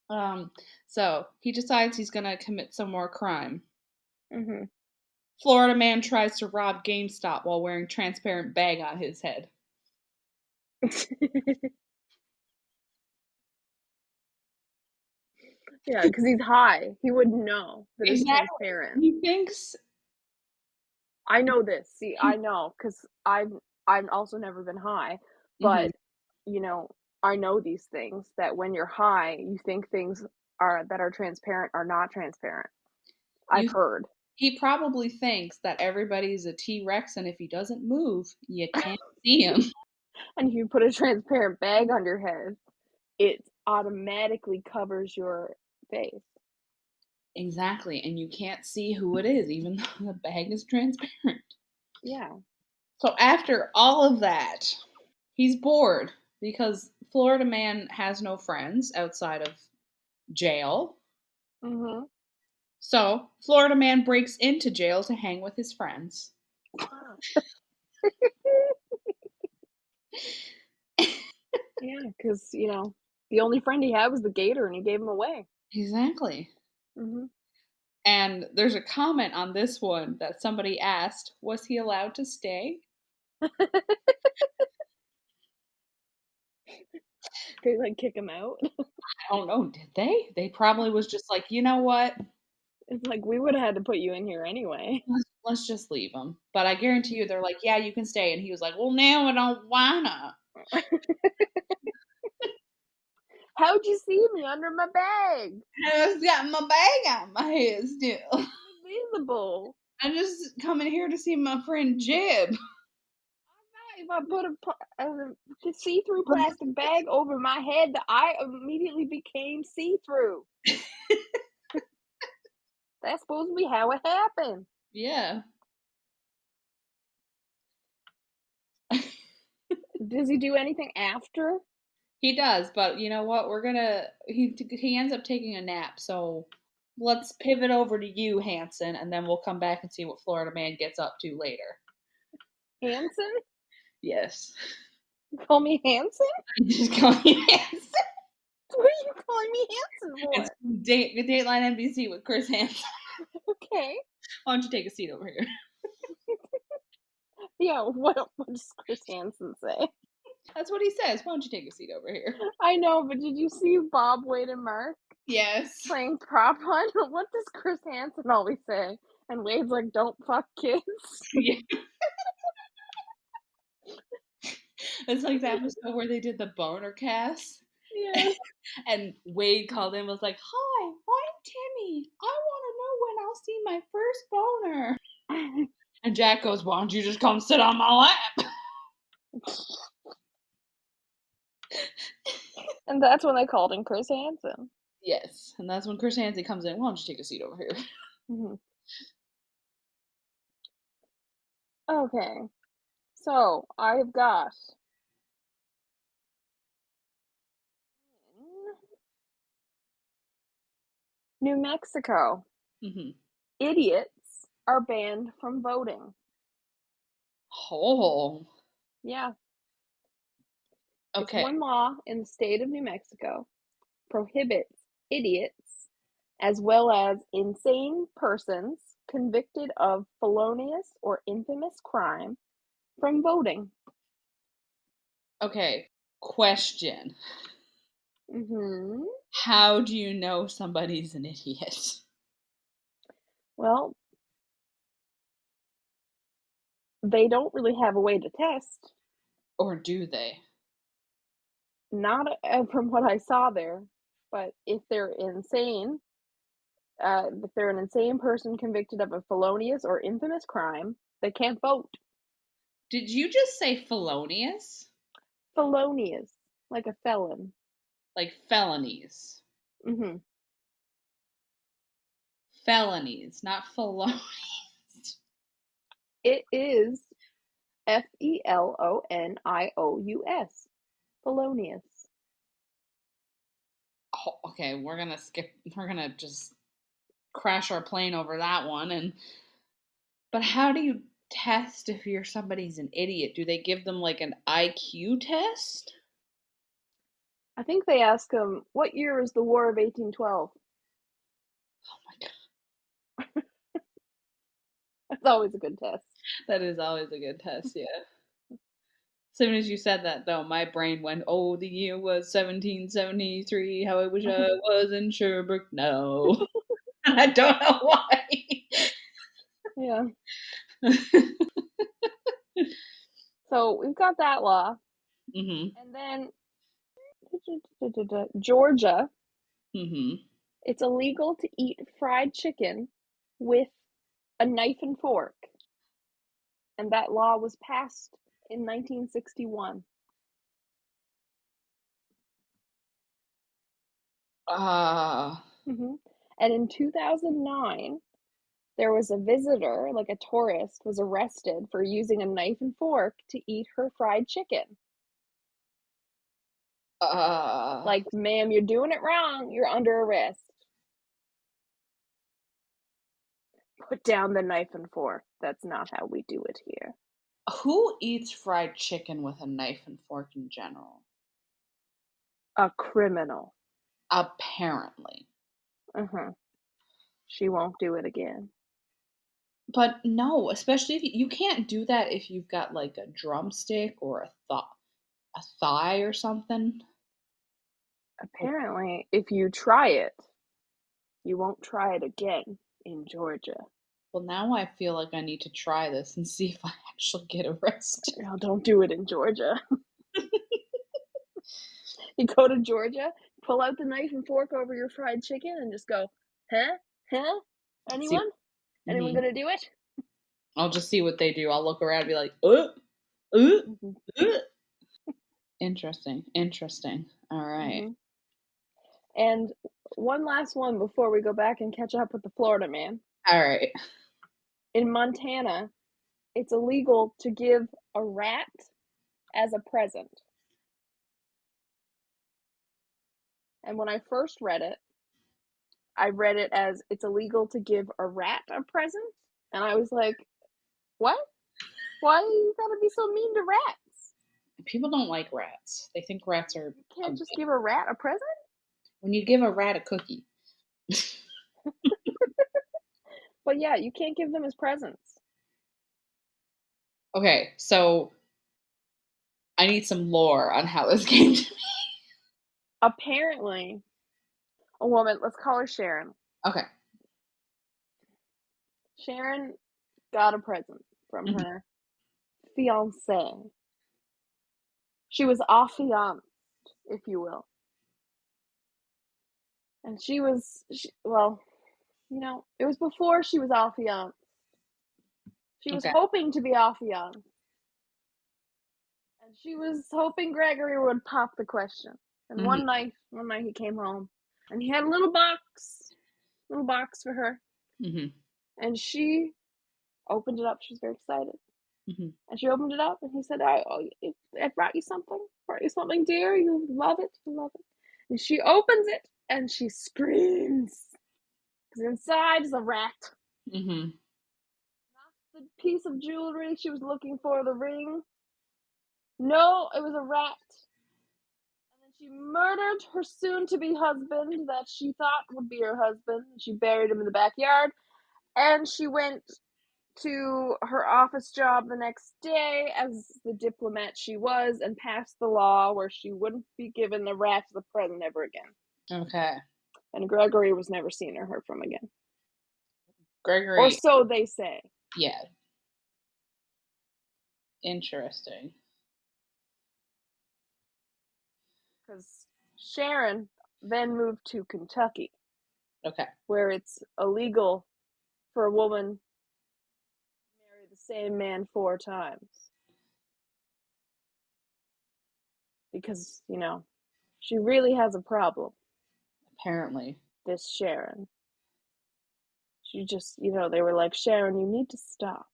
Yeah. So he decides he's gonna commit some more crime. Mm-hmm. Florida man tries to rob GameStop while wearing transparent bag on his head. Yeah, because he's high. He wouldn't know that it's transparent. He thinks. I know this. See, I know because I've also never been high, but I know these things that when you're high, you think things that are transparent are not transparent. I've heard. He probably thinks that everybody's a T-Rex, and if he doesn't move, you can't see him. And if you put a transparent bag on your head, it automatically covers your face. Exactly, and you can't see who it is, even though the bag is transparent. Yeah. So after all of that, he's bored because Florida man has no friends outside of jail. Mm-hmm. So Florida man breaks into jail to hang with his friends. Yeah, because, the only friend he had was the gator, and he gave him away. Exactly. Mm-hmm. And there's a comment on this one that somebody asked, was he allowed to stay? They, kick him out? I don't know, did they? They probably was just like, you know what? It's like, we would have had to put you in here anyway. Let's just leave him. But I guarantee you, they're like, yeah, you can stay. And he was like, well, now I don't wanna. How'd you see me under my bag? I just got my bag on my head still. Invisible. I'm just coming here to see my friend Jib. If I put a see-through plastic bag over my head, I immediately became see-through. That's supposed to be how it happened. Yeah. Does he do anything after? He does, but you know what? He ends up taking a nap, so let's pivot over to you, Hanson, and then we'll come back and see what Florida man gets up to later. Hanson? Yes. You call me Hanson? I just call you Hanson. What are you calling me Hanson for? It's Dateline NBC with Chris Hanson. Okay. Why don't you take a seat over here? Yeah, what does Chris Hansen say? That's what he says. Why don't you take a seat over here? I know, but did you see Bob, Wade, and Mark? Yes. Playing prop hunt? What does Chris Hansen always say? And Wade's like, don't fuck kids. Yeah. It's like the episode where they did the boner cast. Yeah. And Wade called in and was like, "Hi, I'm Timmy. I want to know when I'll see my first boner." And Jack goes, "Why don't you just come sit on my lap?" And that's when they called in Chris Hansen. Yes. And that's when Chris Hansen comes in. "Why don't you take a seat over here?" Mm-hmm. Okay. So, I've got New Mexico. Mm-hmm. Idiots are banned from voting. Oh. Yeah. Okay. It's one law in the state of New Mexico prohibits idiots as well as insane persons convicted of felonious or infamous crime from voting. Okay. Question. Mm-hmm. How do you know somebody's an idiot? Well, they don't really have a way to test. Or do they? Not from what I saw there, but if they're insane, if they're an insane person convicted of a felonious or infamous crime, they can't vote. Did you just say felonious? Felonious, like a felon. Like felonies. Mm-hmm. Felonies, not felonies. It is Felonious. Felonious. Oh, okay, we're gonna just crash our plane over that one. But how do you test if somebody's an idiot? Do they give them like an IQ test? I think they ask them, what year is the War of 1812? Oh my god. That's always a good test. That is always a good test, yeah. As soon as you said that, though, my brain went, "Oh, the year was 1773. How I wish I was in Sherbrooke now." And I don't know why. Yeah. So we've got that law. Mm-hmm. And then Georgia, Mm-hmm. it's illegal to eat fried chicken with a knife and fork. And that law was passed in 1961. Mm-hmm. And in 2009, there was a visitor, like a tourist, was arrested for using a knife and fork to eat her fried chicken. Like, ma'am, you're doing it wrong. You're under arrest. Put down the knife and fork. That's not how we do it here. Who eats fried chicken with a knife and fork in general? A criminal. Apparently. Uh-huh. She won't do it again. But no, especially if you can't do that if you've got like a drumstick or a thigh or something. Apparently, if you try it, you won't try it again in Georgia. Well, now I feel like I need to try this and see if I actually get arrested. No, don't do it in Georgia. You go to Georgia, pull out the knife and fork over your fried chicken and just go, huh? Huh? Anyone? Anyone gonna do it? I'll just see what they do. I'll look around and be like, Interesting. All right. Mm-hmm. And one last one before we go back and catch up with the Florida man. All right. In Montana, it's illegal to give a rat as a present. And when I first read it, I read it as it's illegal to give a rat a present. And I was like, what? Why you gotta be so mean to rats? People don't like rats. They think rats are. You can't just give a rat a present? When you give a rat a cookie. But yeah, you can't give them as presents. Okay, so I need some lore on how this came to me. Apparently, a woman, let's call her Sharon. Okay. Sharon got a present from her fiance. She was affianced, if you will. And it was before she was affianced. She was hoping to be affianced. And she was hoping Gregory would pop the question. And one night he came home and he had a little box for her. And she opened it up. She was very excited. And she opened it up and he said, I brought you something. Brought you something, dear. You love it. You love it. And she opens it and she screams. Because inside is a rat. Not the piece of jewelry she was looking for, the ring. No, it was a rat. And then she murdered her soon-to-be husband that she thought would be her husband. She buried him in the backyard. And she went to her office job the next day as the diplomat she was and passed the law where she wouldn't be given the rat as a present ever again. Okay. And Gregory was never seen or heard from again. Gregory. Or so they say. Yeah. Interesting. Because Sharon then moved to Kentucky. Okay. Where it's illegal for a woman to marry the same man 4 times. Because, she really has a problem. Apparently. This Sharon. She just, they were like, Sharon, you need to stop.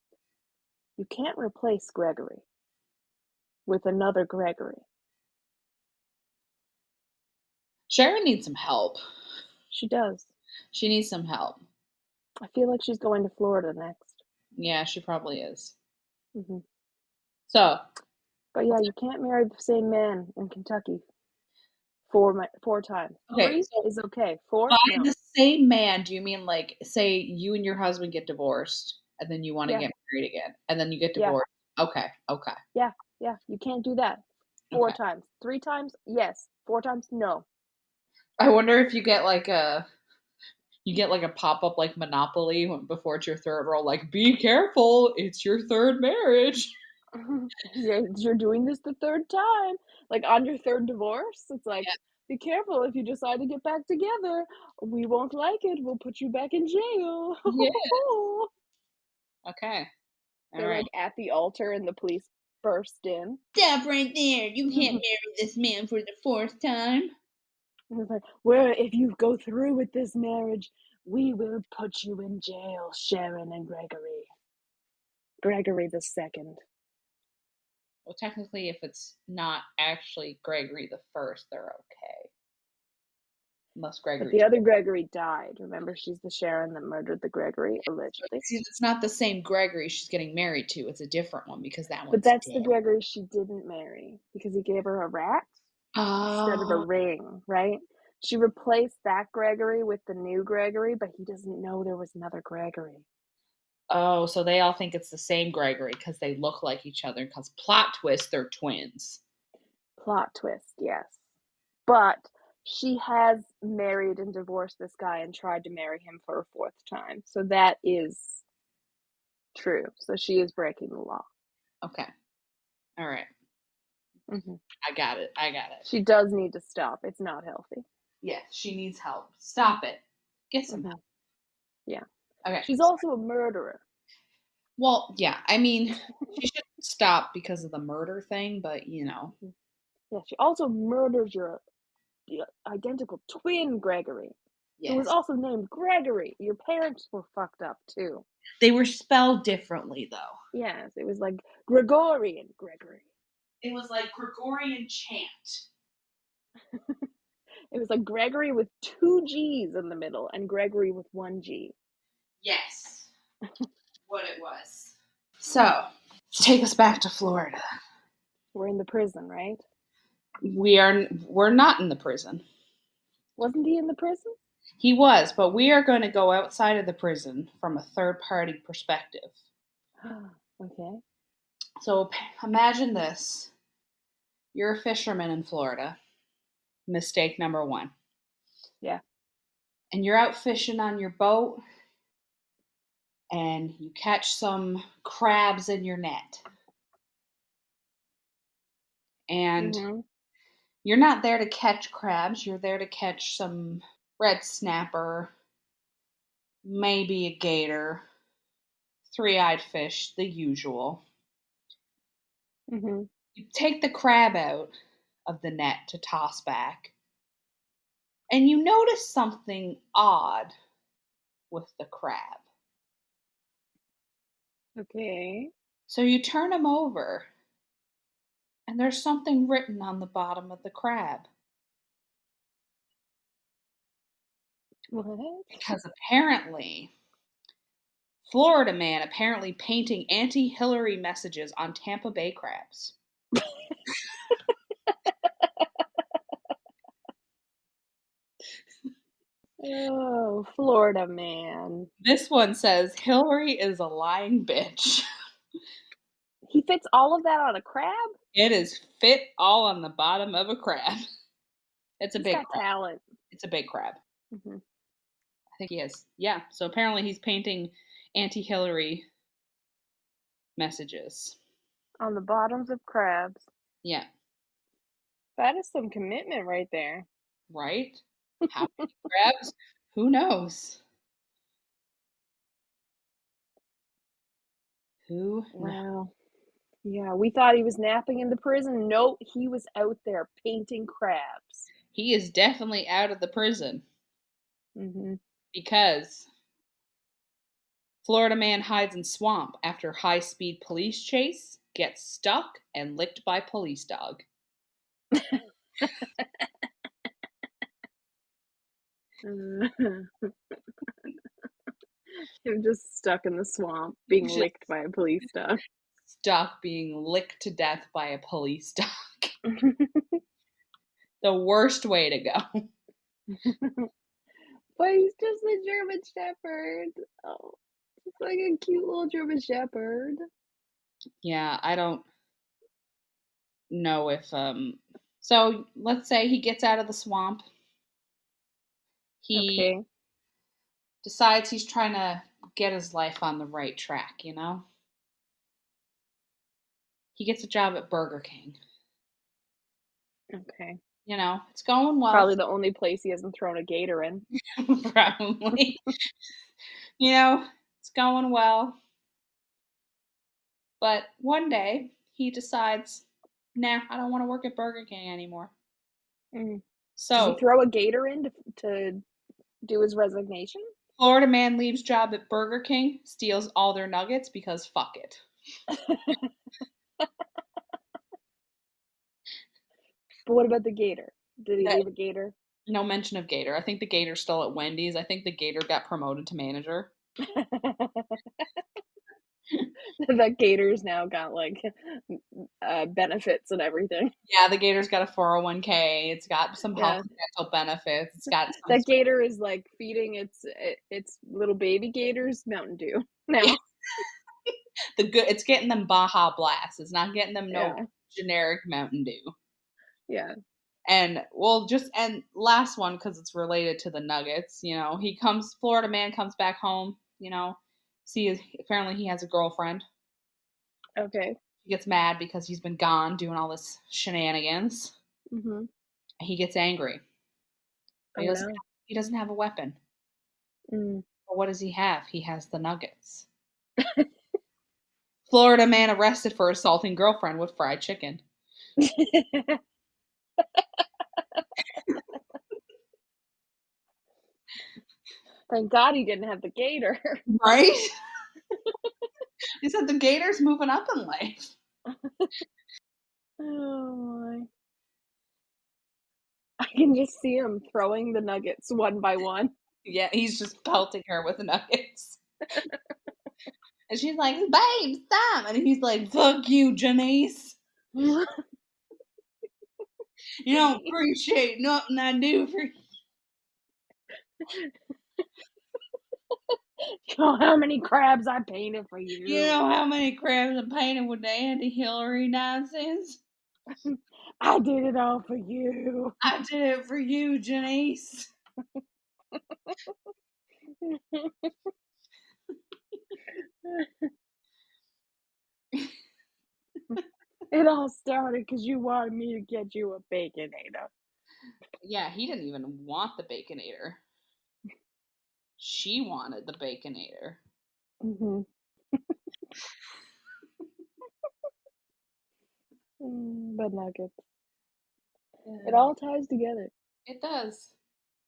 You can't replace Gregory with another Gregory. Sharon needs some help. She does. She needs some help. I feel like she's going to Florida next. Yeah, she probably is. So. But yeah, you can't marry the same man in Kentucky 4 times. Okay, 3 is okay. 4, by no. the same man, do you mean like, say you and your husband get divorced and then you want to get married again and then you get divorced? Yeah. Okay. Yeah, you can't do that 4 times. 3 times, yes. 4 times, no. I wonder if you get like a pop-up like Monopoly before it's your third roll, like, be careful, it's your third marriage. You're doing this the 3rd time. Like on your 3rd divorce, it's like, be careful if you decide to get back together. We won't like it. We'll put you back in jail. Yeah. Okay. They're like at the altar and the police burst in. Stop right there. You can't marry this man for the 4th time. And it's like, well, if you go through with this marriage, we will put you in jail, Sharon and Gregory. Gregory the 2nd. Well, technically, if it's not actually Gregory the 1st, they're okay. Unless Gregory. But the other Gregory died. Remember, she's the Sharon that murdered the Gregory, allegedly. It's not the same Gregory she's getting married to. It's a different one because that one. But that's the Gregory she didn't marry because he gave her a rat instead of a ring, right? She replaced that Gregory with the new Gregory, but he doesn't know there was another Gregory. Oh, so they all think it's the same Gregory because they look like each other. Because plot twist, they're twins. Plot twist, yes. But she has married and divorced this guy and tried to marry him for a 4th time. So that is true. So she is breaking the law. Okay. All right. I got it. She does need to stop. It's not healthy. Yes, she needs help. Stop it. Get some help. Yeah. Okay. She's also a murderer. Well, yeah. I mean, she should stop because of the murder thing, but Yeah, she also murders your identical twin, Gregory. Yes. Who was also named Gregory. Your parents were fucked up, too. They were spelled differently, though. Yes, it was like Gregorian Gregory. It was like Gregorian chant. It was like Gregory with 2 G's in the middle and Gregory with 1 G. Yes. What it was. So, let's take us back to Florida. We're in the prison, right? We're not in the prison. Wasn't he in the prison? He was, but we are going to go outside of the prison from a third-party perspective. Okay. So, imagine this. You're a fisherman in Florida. Mistake number 1. Yeah. And you're out fishing on your boat, and you catch some crabs in your net. And Mhm. you're not there to catch crabs. You're there to catch some red snapper, maybe a gator, three-eyed fish, the usual. Mhm. You take the crab out of the net to toss back, and you notice something odd with the crab. Okay. So you turn him over, and there's something written on the bottom of the crab. What? Because apparently, Florida man apparently painting anti-Hillary messages on Tampa Bay crabs. Oh, Florida man. This one says, Hillary is a lying bitch. He fits all of that on a crab? It is fit all on the bottom of a crab. It's a He's big got crab. talent. It's a big crab. Mhm. I think he is. Yeah. So apparently he's painting anti-Hillary messages. On the bottoms of crabs. Yeah. That is some commitment right there. Right? How many crabs? Who knows? Who knows? Wow. Yeah, we thought he was napping in the prison. Nope, he was out there painting crabs. He is definitely out of the prison Mhm. because Florida man hides in swamp after high-speed police chase, gets stuck, and licked by police dog. Him just stuck in the swamp, being Just licked by a police dog. stuck being licked to death by a police dog. The worst way to go. But he's just a German Shepherd. Oh, it's like a cute little German Shepherd. Yeah, I don't know if so let's say he gets out of the swamp. He Okay. decides he's trying to get his life on the right track, you know? He gets a job at Burger King. Okay. You know, it's going well. Probably the only place he hasn't thrown a gator in. Probably. You know, it's going well. But one day he decides, nah, I don't want to work at Burger King anymore. Mm. Does he So throw a gator in to do his resignation? Florida man leaves job at Burger King, steals all their nuggets because fuck it. But what about the gator? Did he That, leave a gator? no mention of Gator. I think the Gator's still at Wendy's. I think the Gator got promoted to manager. That gator's now got like benefits and everything. Yeah, the Gator's got a 401k. It's got some health Yeah, and dental benefits. It's got some that gator is like feeding its little baby gators Mountain Dew now. the good. It's getting them Baja Blast. It's not getting them no Yeah, generic Mountain Dew. yeah. And we'll just end last one because it's related to the Nuggets. You know, Florida man comes back home. You know, apparently he has a girlfriend. Okay. He gets mad because he's been gone doing all this shenanigans. Mhm. He gets angry. But Oh no. he doesn't have a weapon. Mm. But what does he have? He has the Nuggets. Florida man arrested for assaulting girlfriend with fried chicken. Thank God he didn't have the gator. Right? He said the Gator's moving up in life. Oh my. I can just see him throwing the nuggets one by one. Yeah, he's just pelting her with Nuggets. And she's like, babe, stop. And he's like, fuck you, Janice. You don't appreciate nothing I do for you. You know how many crabs I painted for you. You know how many crabs I painted with the anti-Hillary nonsense? I did it all for you. I did it for you, Janice. It all started because you wanted me to get you a Baconator. Yeah, he didn't even want the Baconator. She wanted the Baconator. Mm-hmm. But nuggets. It all ties together. It does.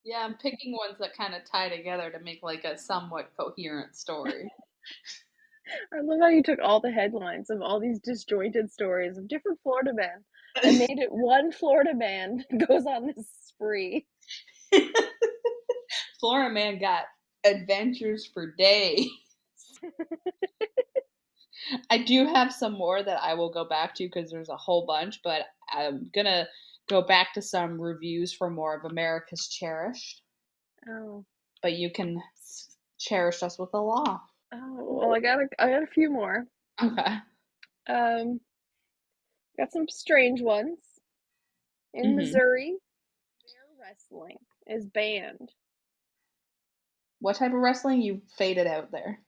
Yeah, I'm picking ones that kind of tie together to make like a somewhat coherent story. I love how you took all the headlines of all these disjointed stories of different Florida men and made it one Florida man goes on this spree. Florida man got adventures for days. I do have some more that I will go back to because there's a whole bunch, but I'm gonna go back to some reviews for more of America's Cherished. Oh. But you can cherish us with the law. Oh, well, I got a few more. Okay. Got some strange ones. In Missouri, bear wrestling is banned. What type of wrestling? You faded out there.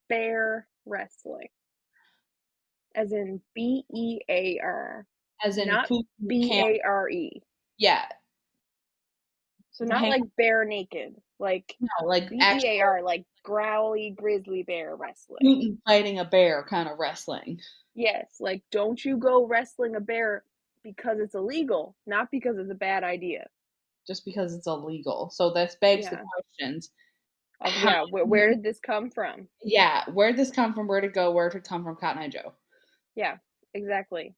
Bear wrestling. As in B-E-A-R. As in not B-A-R-E. Yeah. So not like bare naked. Like no, like B-E-A-R, like growly grizzly bear wrestling. Putin fighting a bear kind of wrestling. Yes, like don't you go wrestling a bear because it's illegal, not because it's a bad idea. Just because it's illegal. So this begs the questions. Where did this come from? Yeah, where did this come from? Where did it go? Where did it come from? Cotton Eye Joe. Yeah, exactly.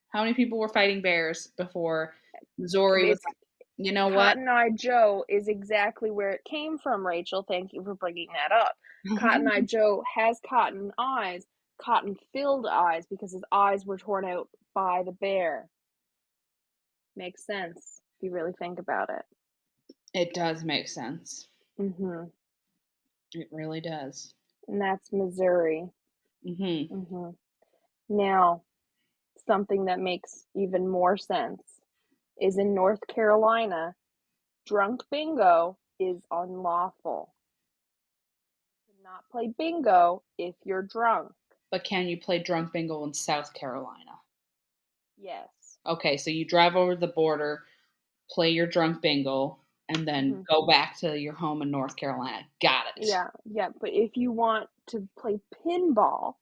How many people were fighting bears before Missouri was like, you know what? Cotton Eye Joe is exactly where it came from, Rachel. Thank you for bringing that up. Cotton Eye Joe has cotton eyes, cotton-filled eyes, because his eyes were torn out by the bear. Makes sense if you really think about it. It does make sense. Mm-hmm. It really does. And that's Missouri. Mm-hmm. Mm-hmm. Now, something that makes even more sense is in North Carolina, drunk bingo is unlawful. You cannot play bingo if you're drunk. But can you play drunk bingo in South Carolina? Yes. Okay, so you drive over the border, play your drunk bingo, and then go back to your home in North Carolina. Got it. Yeah. But if you want to play pinball,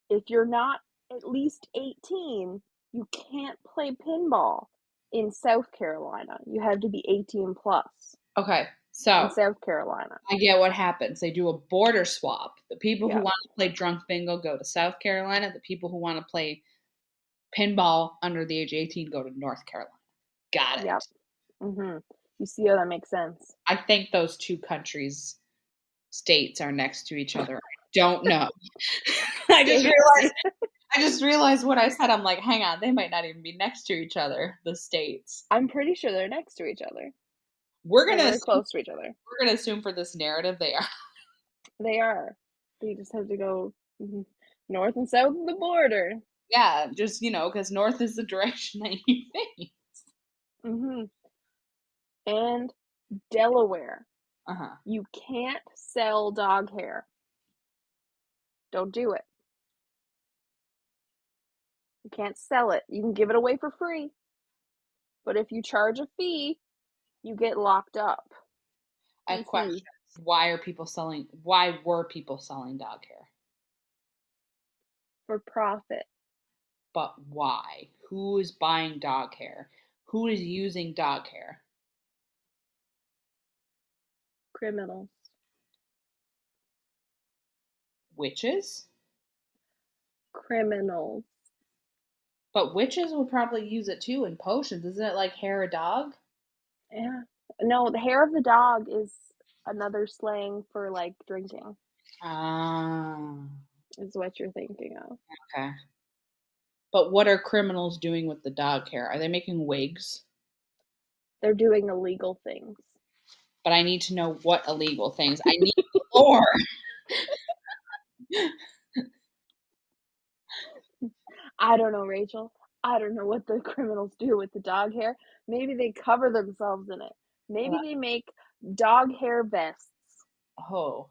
if you're not at least 18, you can't play pinball in South Carolina. You have to be 18 plus. Okay, so in South Carolina. I get what happens. They do a border swap. The people who want to play drunk bingo go to South Carolina. The people who want to play pinball under the age of 18 go to North Carolina. Got it. Yep. Mm-hmm. You see how that makes sense? I think those two states are next to each other. I don't know. I just realized what I said. I'm like, hang on, they might not even be next to each other, the states. I'm pretty sure they're next to each other. We're very close to each other. We're gonna assume for this narrative they are. They are. They just have to go north and south of the border. Yeah, just because north is the direction that you face. Mm-hmm. And Delaware. Uh-huh. You can't sell dog hair. Don't do it. You can't sell it. You can give it away for free. But if you charge a fee, you get locked up. I have questions. Why were people selling dog hair? For profit. But why? Who is buying dog hair? Who is using dog hair? Criminals. Witches? Criminals. But witches would probably use it too in potions. Isn't it like hair of dog? Yeah. No, the hair of the dog is another slang for like drinking. Is what you're thinking of. Okay. But what are criminals doing with the dog hair? Are they making wigs? They're doing illegal things. But I need to know what illegal things. I need more. I don't know, Rachel. I don't know what the criminals do with the dog hair. Maybe they cover themselves in it. Maybe they make dog hair vests. Oh.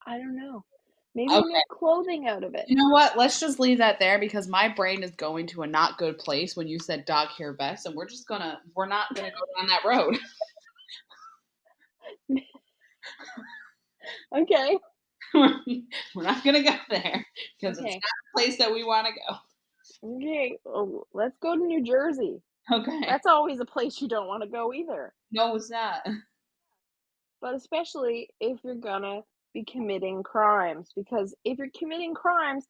I don't know. Maybe they make clothing out of it. You know what? Let's just leave that there because my brain is going to a not good place when you said dog hair vest, and we're not gonna go down that road. Okay. We're not gonna go there because it's not a place that we want to go. Okay, well, let's go to New Jersey. Okay. That's always a place you don't want to go either. No, it's not. But especially if you're gonna be committing crimes, because if you're committing crimes,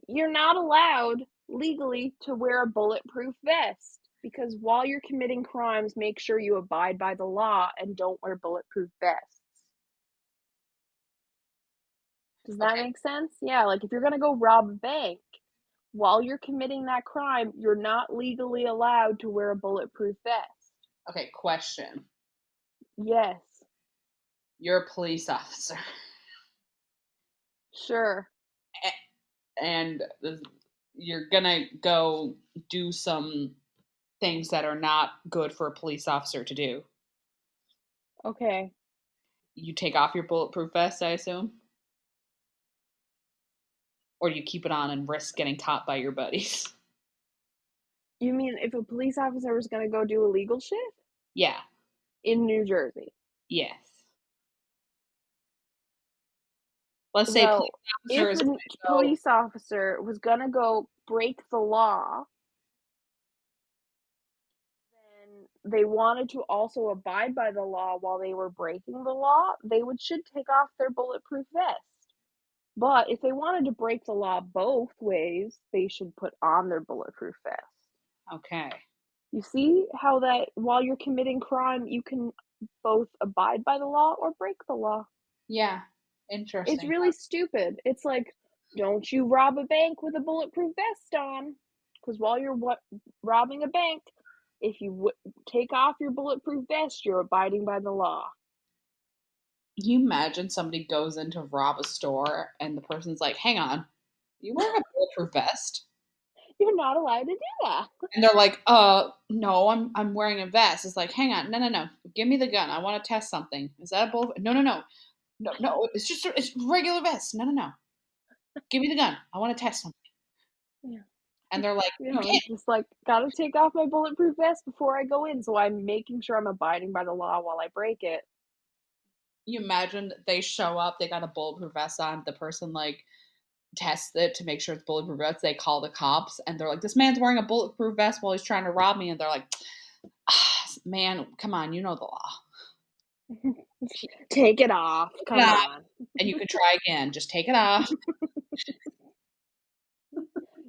you're not allowed legally to wear a bulletproof vest. Because while you're committing crimes, make sure you abide by the law and don't wear bulletproof vests. Does that make sense? Yeah, like if you're gonna go rob a bank, while you're committing that crime, you're not legally allowed to wear a bulletproof vest. Okay, question. Yes. You're a police officer. Sure. And you're gonna go do some things that are not good for a police officer to do. Okay. You take off your bulletproof vest, I assume? Or do you keep it on and risk getting caught by your buddies? You mean if a police officer was gonna go do illegal shit? Yeah. In New Jersey? Yes. Let's say if a police officer was gonna go break the law, then they wanted to also abide by the law while they were breaking the law, they should take off their bulletproof vest. But if they wanted to break the law both ways, they should put on their bulletproof vest. Okay. You see how that while you're committing crime, you can both abide by the law or break the law. Yeah. Interesting. It's really stupid. It's like, don't you rob a bank with a bulletproof vest on. Because while you're robbing a bank, if you take off your bulletproof vest, you're abiding by the law. You imagine somebody goes in to rob a store and the person's like, hang on, you wearing a bulletproof vest? You're not allowed to do that. And they're like, no, I'm wearing a vest. It's like, hang on, no. Give me the gun. I want to test something. Is that a bullet? No. No, it's regular vest. No. Give me the gun. I want to test something. Yeah. And they're like, you know, just like, gotta take off my bulletproof vest before I go in, so I'm making sure I'm abiding by the law while I break it. You imagine they show up, they got a bulletproof vest on, the person like tests it to make sure it's bulletproof vest. They call the cops and they're like, this man's wearing a bulletproof vest while he's trying to rob me. And they're like, man, come on, you know the law. Take it off. Come on. And you can try again. Just take it off.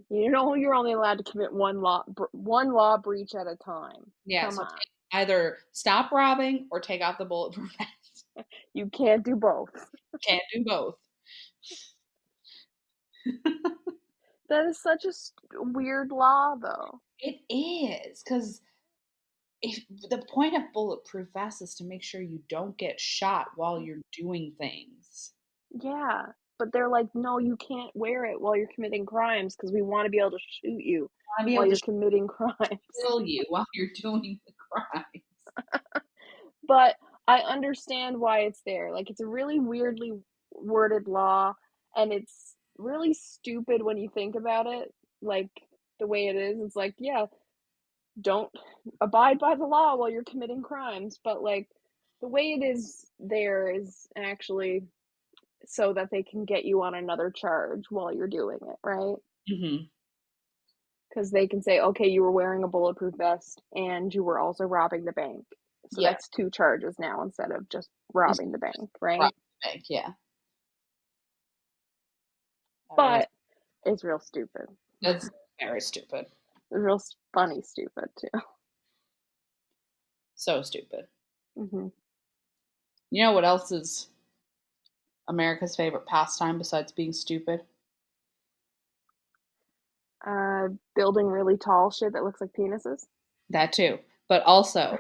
You know, you're only allowed to commit one law breach at a time. Yeah, Come so on. Either stop robbing or take off the bulletproof vest. You can't do both. Can't do both. That is such a weird law, though. It is, because if the point of bulletproof vest is to make sure you don't get shot while you're doing things. Yeah, but they're like, no, you can't wear it while you're committing crimes because we want to be able to shoot you while you're committing crimes. Kill you while you're doing the crimes. But I understand why it's there. Like, it's a really weirdly worded law, and it's really stupid when you think about it. Like, the way it is, it's like, yeah, don't abide by the law while you're committing crimes. But, like, the way it is there is actually so that they can get you on another charge while you're doing it, right? Mm-hmm. Because they can say, okay, you were wearing a bulletproof vest and you were also robbing the bank. So that's 2 charges now instead of just robbing the bank, right? Robbing the bank, yeah. But it's real stupid. It's very stupid. It's real funny stupid, too. So stupid. Mm-hmm. You know what else is America's favorite pastime besides being stupid? Building really tall shit that looks like penises. That too. But also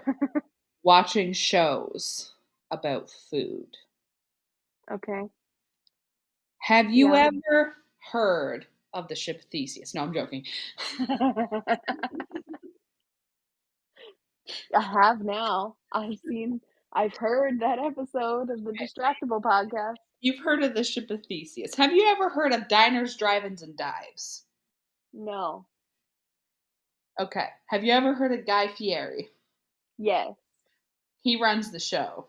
watching shows about food. Okay. Have you ever heard of the ship Theseus? No, I'm joking. I have now. I've seen I've heard that episode of the Distractible podcast. You've heard of the Ship of Theseus. Have you ever heard of Diners, Drive-Ins, and Dives? No. Okay. Have you ever heard of Guy Fieri? Yes. He runs the show.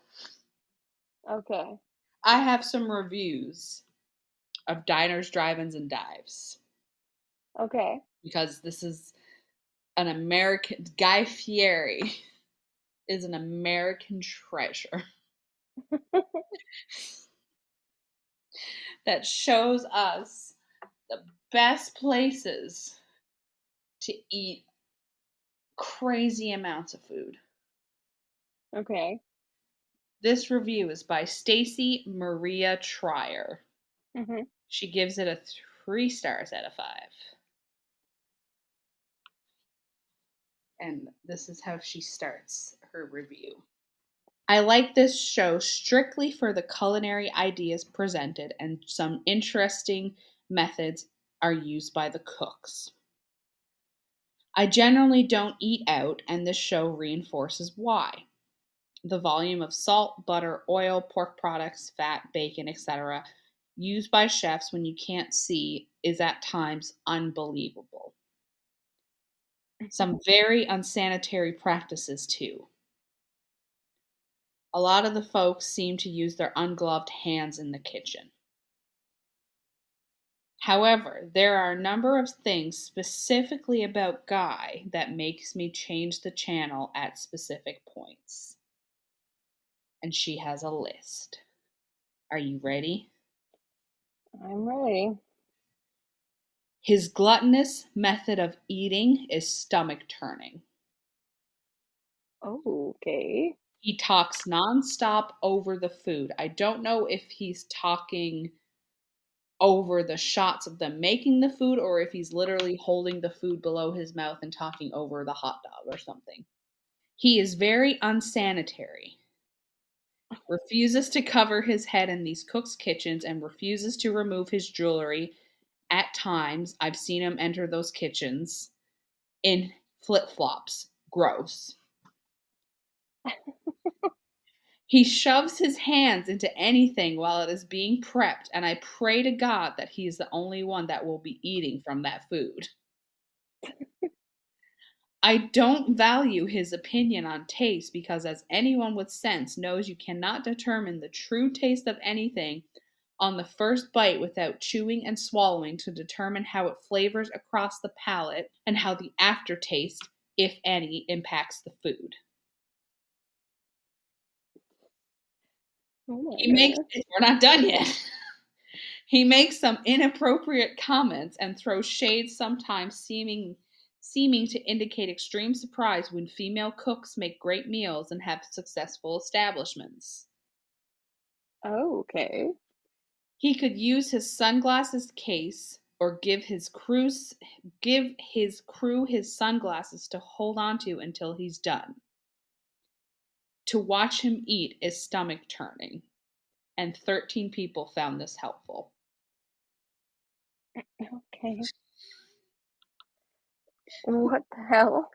Okay. I have some reviews of Diners, Drive-Ins, and Dives. Okay. Because this is an American... Guy Fieri is an American treasure. That shows us the best places to eat crazy amounts of food. Okay. This review is by Stacy Maria Trier. Mm-hmm. She gives it a 3 stars out of 5. And this is how she starts her review. I like this show strictly for the culinary ideas presented, and some interesting methods are used by the cooks. I generally don't eat out, and this show reinforces why. The volume of salt, butter, oil, pork products, fat, bacon, etc. used by chefs when you can't see is at times unbelievable. Some very unsanitary practices too. A lot of the folks seem to use their ungloved hands in the kitchen. However, there are a number of things specifically about Guy that makes me change the channel at specific points. And she has a list. Are you ready? I'm ready. His gluttonous method of eating is stomach turning. Oh, okay. He talks nonstop over the food. I don't know if he's talking over the shots of them making the food or if he's literally holding the food below his mouth and talking over the hot dog or something. He is very unsanitary. Refuses to cover his head in these cooks' kitchens and refuses to remove his jewelry. At times, I've seen him enter those kitchens in flip-flops. Gross. He shoves his hands into anything while it is being prepped, and I pray to God that he is the only one that will be eating from that food. I don't value his opinion on taste because, as anyone with sense knows, you cannot determine the true taste of anything on the first bite without chewing and swallowing to determine how it flavors across the palate and how the aftertaste, if any, impacts the food. Oh We're not done yet. He makes some inappropriate comments and throws shade, sometimes seeming to indicate extreme surprise when female cooks make great meals and have successful establishments. okay. He could use his sunglasses case or give his crew his sunglasses to hold onto until he's done. To watch him eat is stomach turning, and 13 people found this helpful. Okay. What the hell?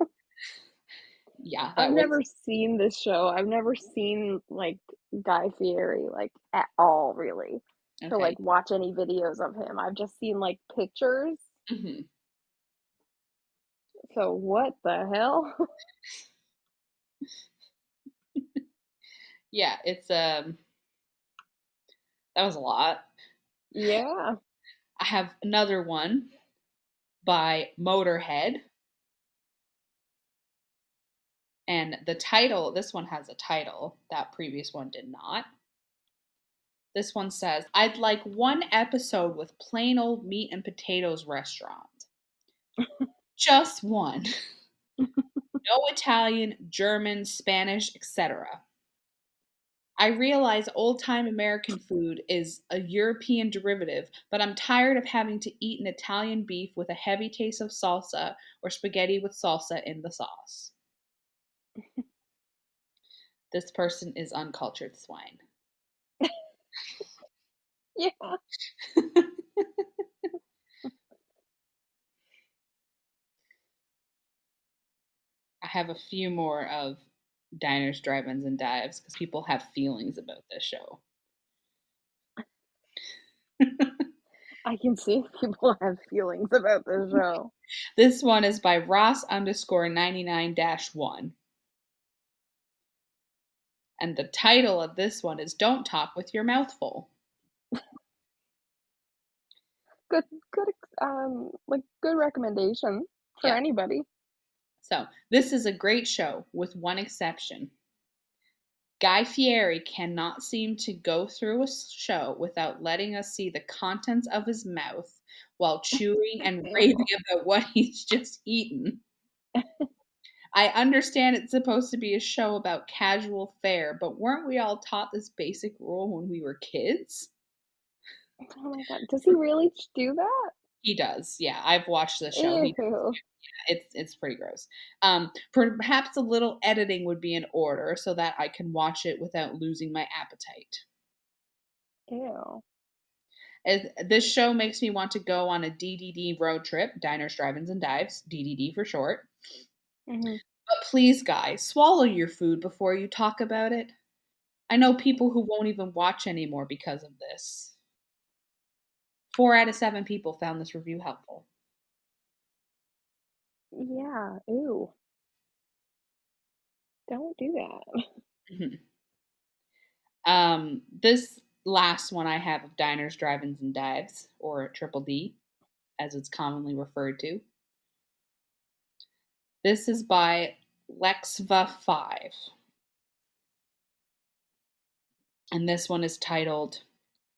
Yeah, I've never seen this show. I've never seen like Guy Fieri like at all, really. okay. To like watch any videos of him. I've just seen like pictures. Mm-hmm. So what the hell? Yeah, it's that was a lot. Yeah. I have another one by Motorhead. And the title, this one has a title. That previous one did not. This one says, I'd like one episode with plain old meat and potatoes restaurant. Just one. No Italian, German, Spanish, etc. I realize old-time American food is a European derivative, but I'm tired of having to eat an Italian beef with a heavy taste of salsa or spaghetti with salsa in the sauce. This person is uncultured swine. Yeah. I have a few more of Diners, Drive-Ins, and Dives because people have feelings about this show. I can see people have feelings about this show. This one is by Ross_99-1. And the title of this one is Don't Talk with Your Mouth Full. Good recommendation for anybody. So, this is a great show with one exception. Guy Fieri cannot seem to go through a show without letting us see the contents of his mouth while chewing and raving about what he's just eaten. I understand it's supposed to be a show about casual fare, but weren't we all taught this basic rule when we were kids? Oh my god, does he really do that? He does, yeah. I've watched the show. Ew. It's pretty gross. Perhaps a little editing would be in order so that I can watch it without losing my appetite. Ew. This show makes me want to go on a DDD road trip, Diners, Drive-Ins, and Dives, DDD for short. Mm-hmm. But please, guys, swallow your food before you talk about it. I know people who won't even watch anymore because of this. 4 out of 7 people found this review helpful. Yeah, ew. Don't do that. This last one I have of Diners, Drive-Ins, and Dives, or Triple D, as it's commonly referred to. This is by Lexva5. And this one is titled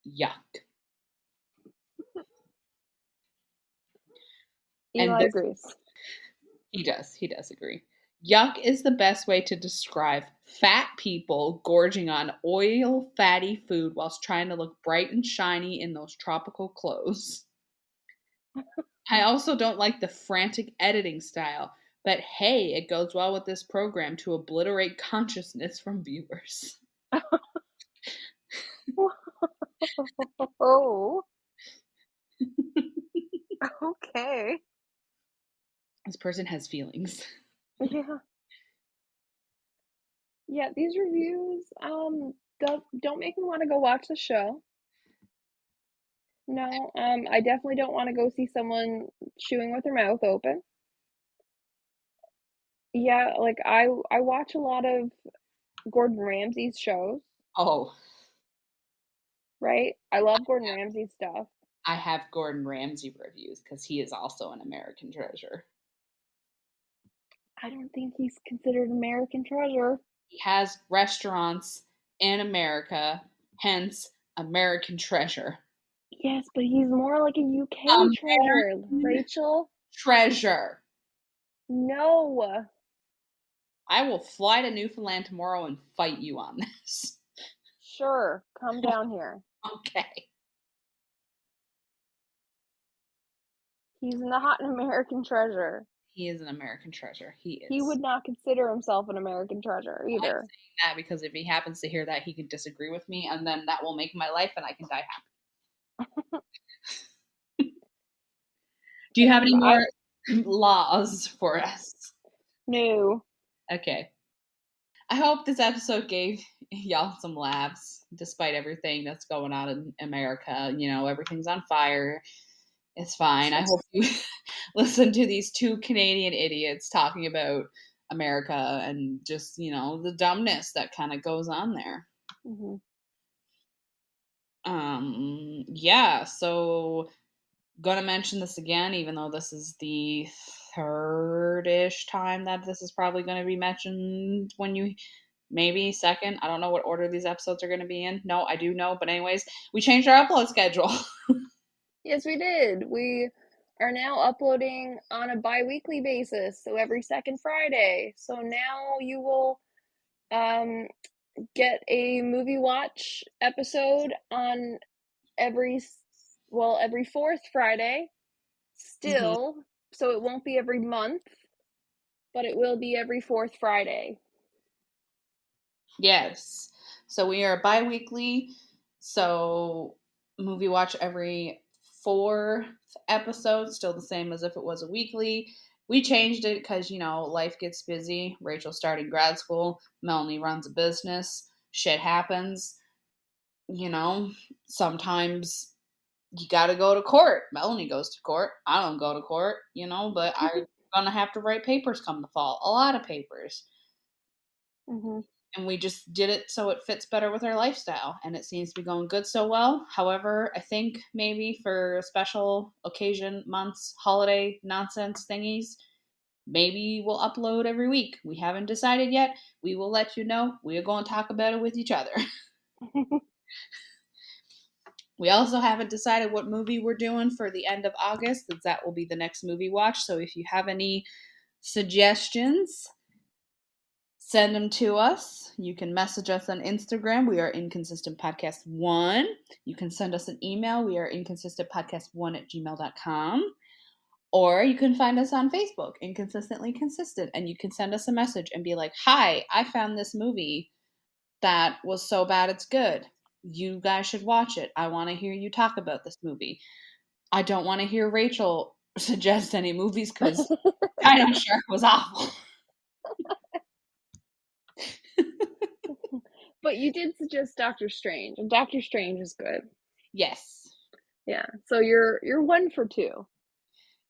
Yuck. Eli agrees. He does agree. Yuck is the best way to describe fat people gorging on oil, fatty food whilst trying to look bright and shiny in those tropical clothes. I also don't like the frantic editing style, but hey, it goes well with this program to obliterate consciousness from viewers. Oh. Okay. This person has feelings. Yeah. Yeah, these reviews don't make me want to go watch the show. No, I definitely don't want to go see someone chewing with their mouth open. Yeah, like I watch a lot of Gordon Ramsay's shows, Oh, right? I love Gordon Ramsay's stuff. I have Gordon Ramsay reviews because he is also an American treasure. I don't think he's considered American treasure. He has restaurants in America, hence American treasure. Yes, but he's more like a UK treasure, Rachel. Treasure. No. I will fly to Newfoundland tomorrow and fight you on this. Sure, come down here. Okay. He's not an American treasure. He is an American treasure. He is. He would not consider himself an American treasure either. I'm saying that because if he happens to hear that, he can disagree with me, and then that will make my life, and I can die happy. Do you have any more laws for us? No. Okay. I hope this episode gave y'all some laughs, despite everything that's going on in America. You know, everything's on fire. It's fine. I hope you listen to these 2 Canadian idiots talking about America and just, you know, the dumbness that kind of goes on there. Mm-hmm. Yeah, so gonna mention this again, even though this is the 3rd-ish time that this is probably going to be mentioned when you maybe 2nd. I don't know what order these episodes are going to be in. No, I do know, but anyways, we changed our upload schedule. Yes, we did. We are now uploading on a bi-weekly basis, so every 2nd Friday. So now you will get a movie watch episode on every 4th Friday still. Mm-hmm. So it won't be every month, but it will be every 4th Friday. Yes. So we are bi-weekly. So movie watch every 4th episode, still the same as if it was a weekly. We changed it because, life gets busy. Rachel started grad school. Melanie runs a business. Shit happens. Sometimes you got to go to court. Melanie goes to court. I don't go to court, but I'm going to have to write papers come the fall. A lot of papers. Mm-hmm. And we just did it so it fits better with our lifestyle. And it seems to be going good so well. However, I think maybe for special occasion, months, holiday nonsense thingies, maybe we'll upload every week. We haven't decided yet. We will let you know. We are going to talk about it with each other. We also haven't decided what movie we're doing for the end of August, as that will be the next movie watch. So if you have any suggestions, send them to us. You can message us on Instagram. We are Inconsistent Podcast 1. You can send us an email. We are inconsistentpodcast1@gmail.com. Or you can find us on Facebook, Inconsistently Consistent, and you can send us a message and be like, hi, I found this movie that was so bad it's good. You guys should watch it. I want to hear you talk about this movie. I don't want to hear Rachel suggest any movies because Dino Shark was awful. But you did suggest Doctor Strange, and Doctor Strange is good. Yes. Yeah. So you're 1 for 2.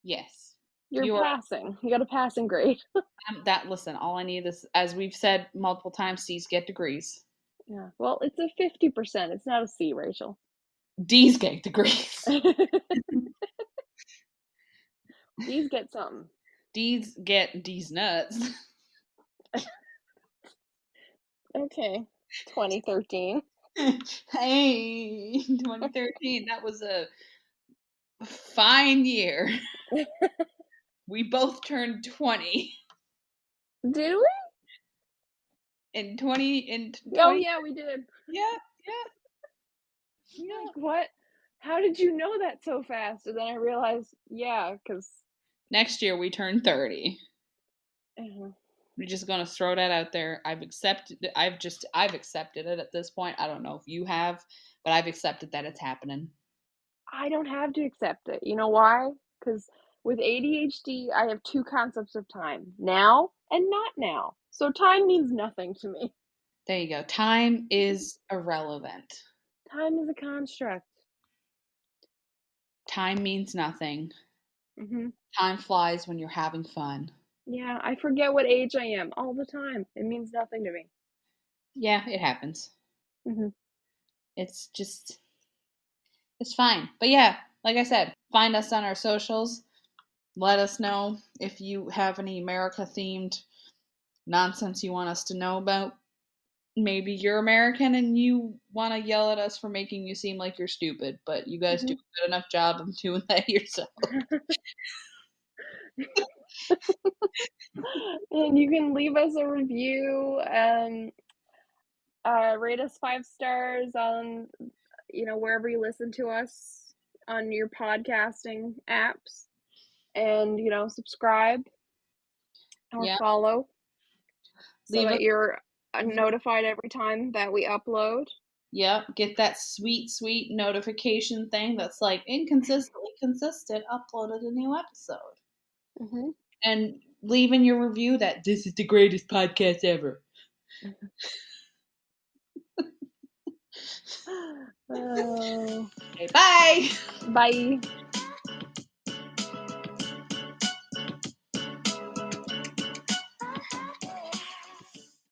Yes. You're passing. You got a passing grade. Listen, all I need is, as we've said multiple times, C's get degrees. Yeah. Well, it's a 50%. It's not a C, Rachel. D's get degrees. D's get something. D's get D's nuts. Okay. 2013. Hey, 2013. That was a fine year. We both turned 20. Did we? In 20. Oh, yeah, we did. Yeah. Like, what? How did you know that so fast? And then I realized, yeah, because next year we turn 30. Uh-huh. We're just gonna throw that out there. I've accepted it at this point. I don't know if you have, but I've accepted that it's happening. I don't have to accept it. You know why? Because with ADHD, I have 2 concepts of time: now and not now. So time means nothing to me. There you go. Time is irrelevant. Time is a construct. Time means nothing. Mm-hmm. Time flies when you're having fun. Yeah, I forget what age I am all the time. It means nothing to me. Yeah, it happens. Mm-hmm. It's fine. But yeah, like I said, find us on our socials. Let us know if you have any America-themed nonsense you want us to know about. Maybe you're American and you want to yell at us for making you seem like you're stupid, but you guys do a good enough job of doing that yourself. And you can leave us a review and rate us 5 stars on, wherever you listen to us on your podcasting apps, and, subscribe or follow so that you're notified every time that we upload. Yep, get that sweet, sweet notification thing that's like, Inconsistently Consistent uploaded a new episode. Mm-hmm. And leave in your review that this is the greatest podcast ever. Okay, bye! Bye!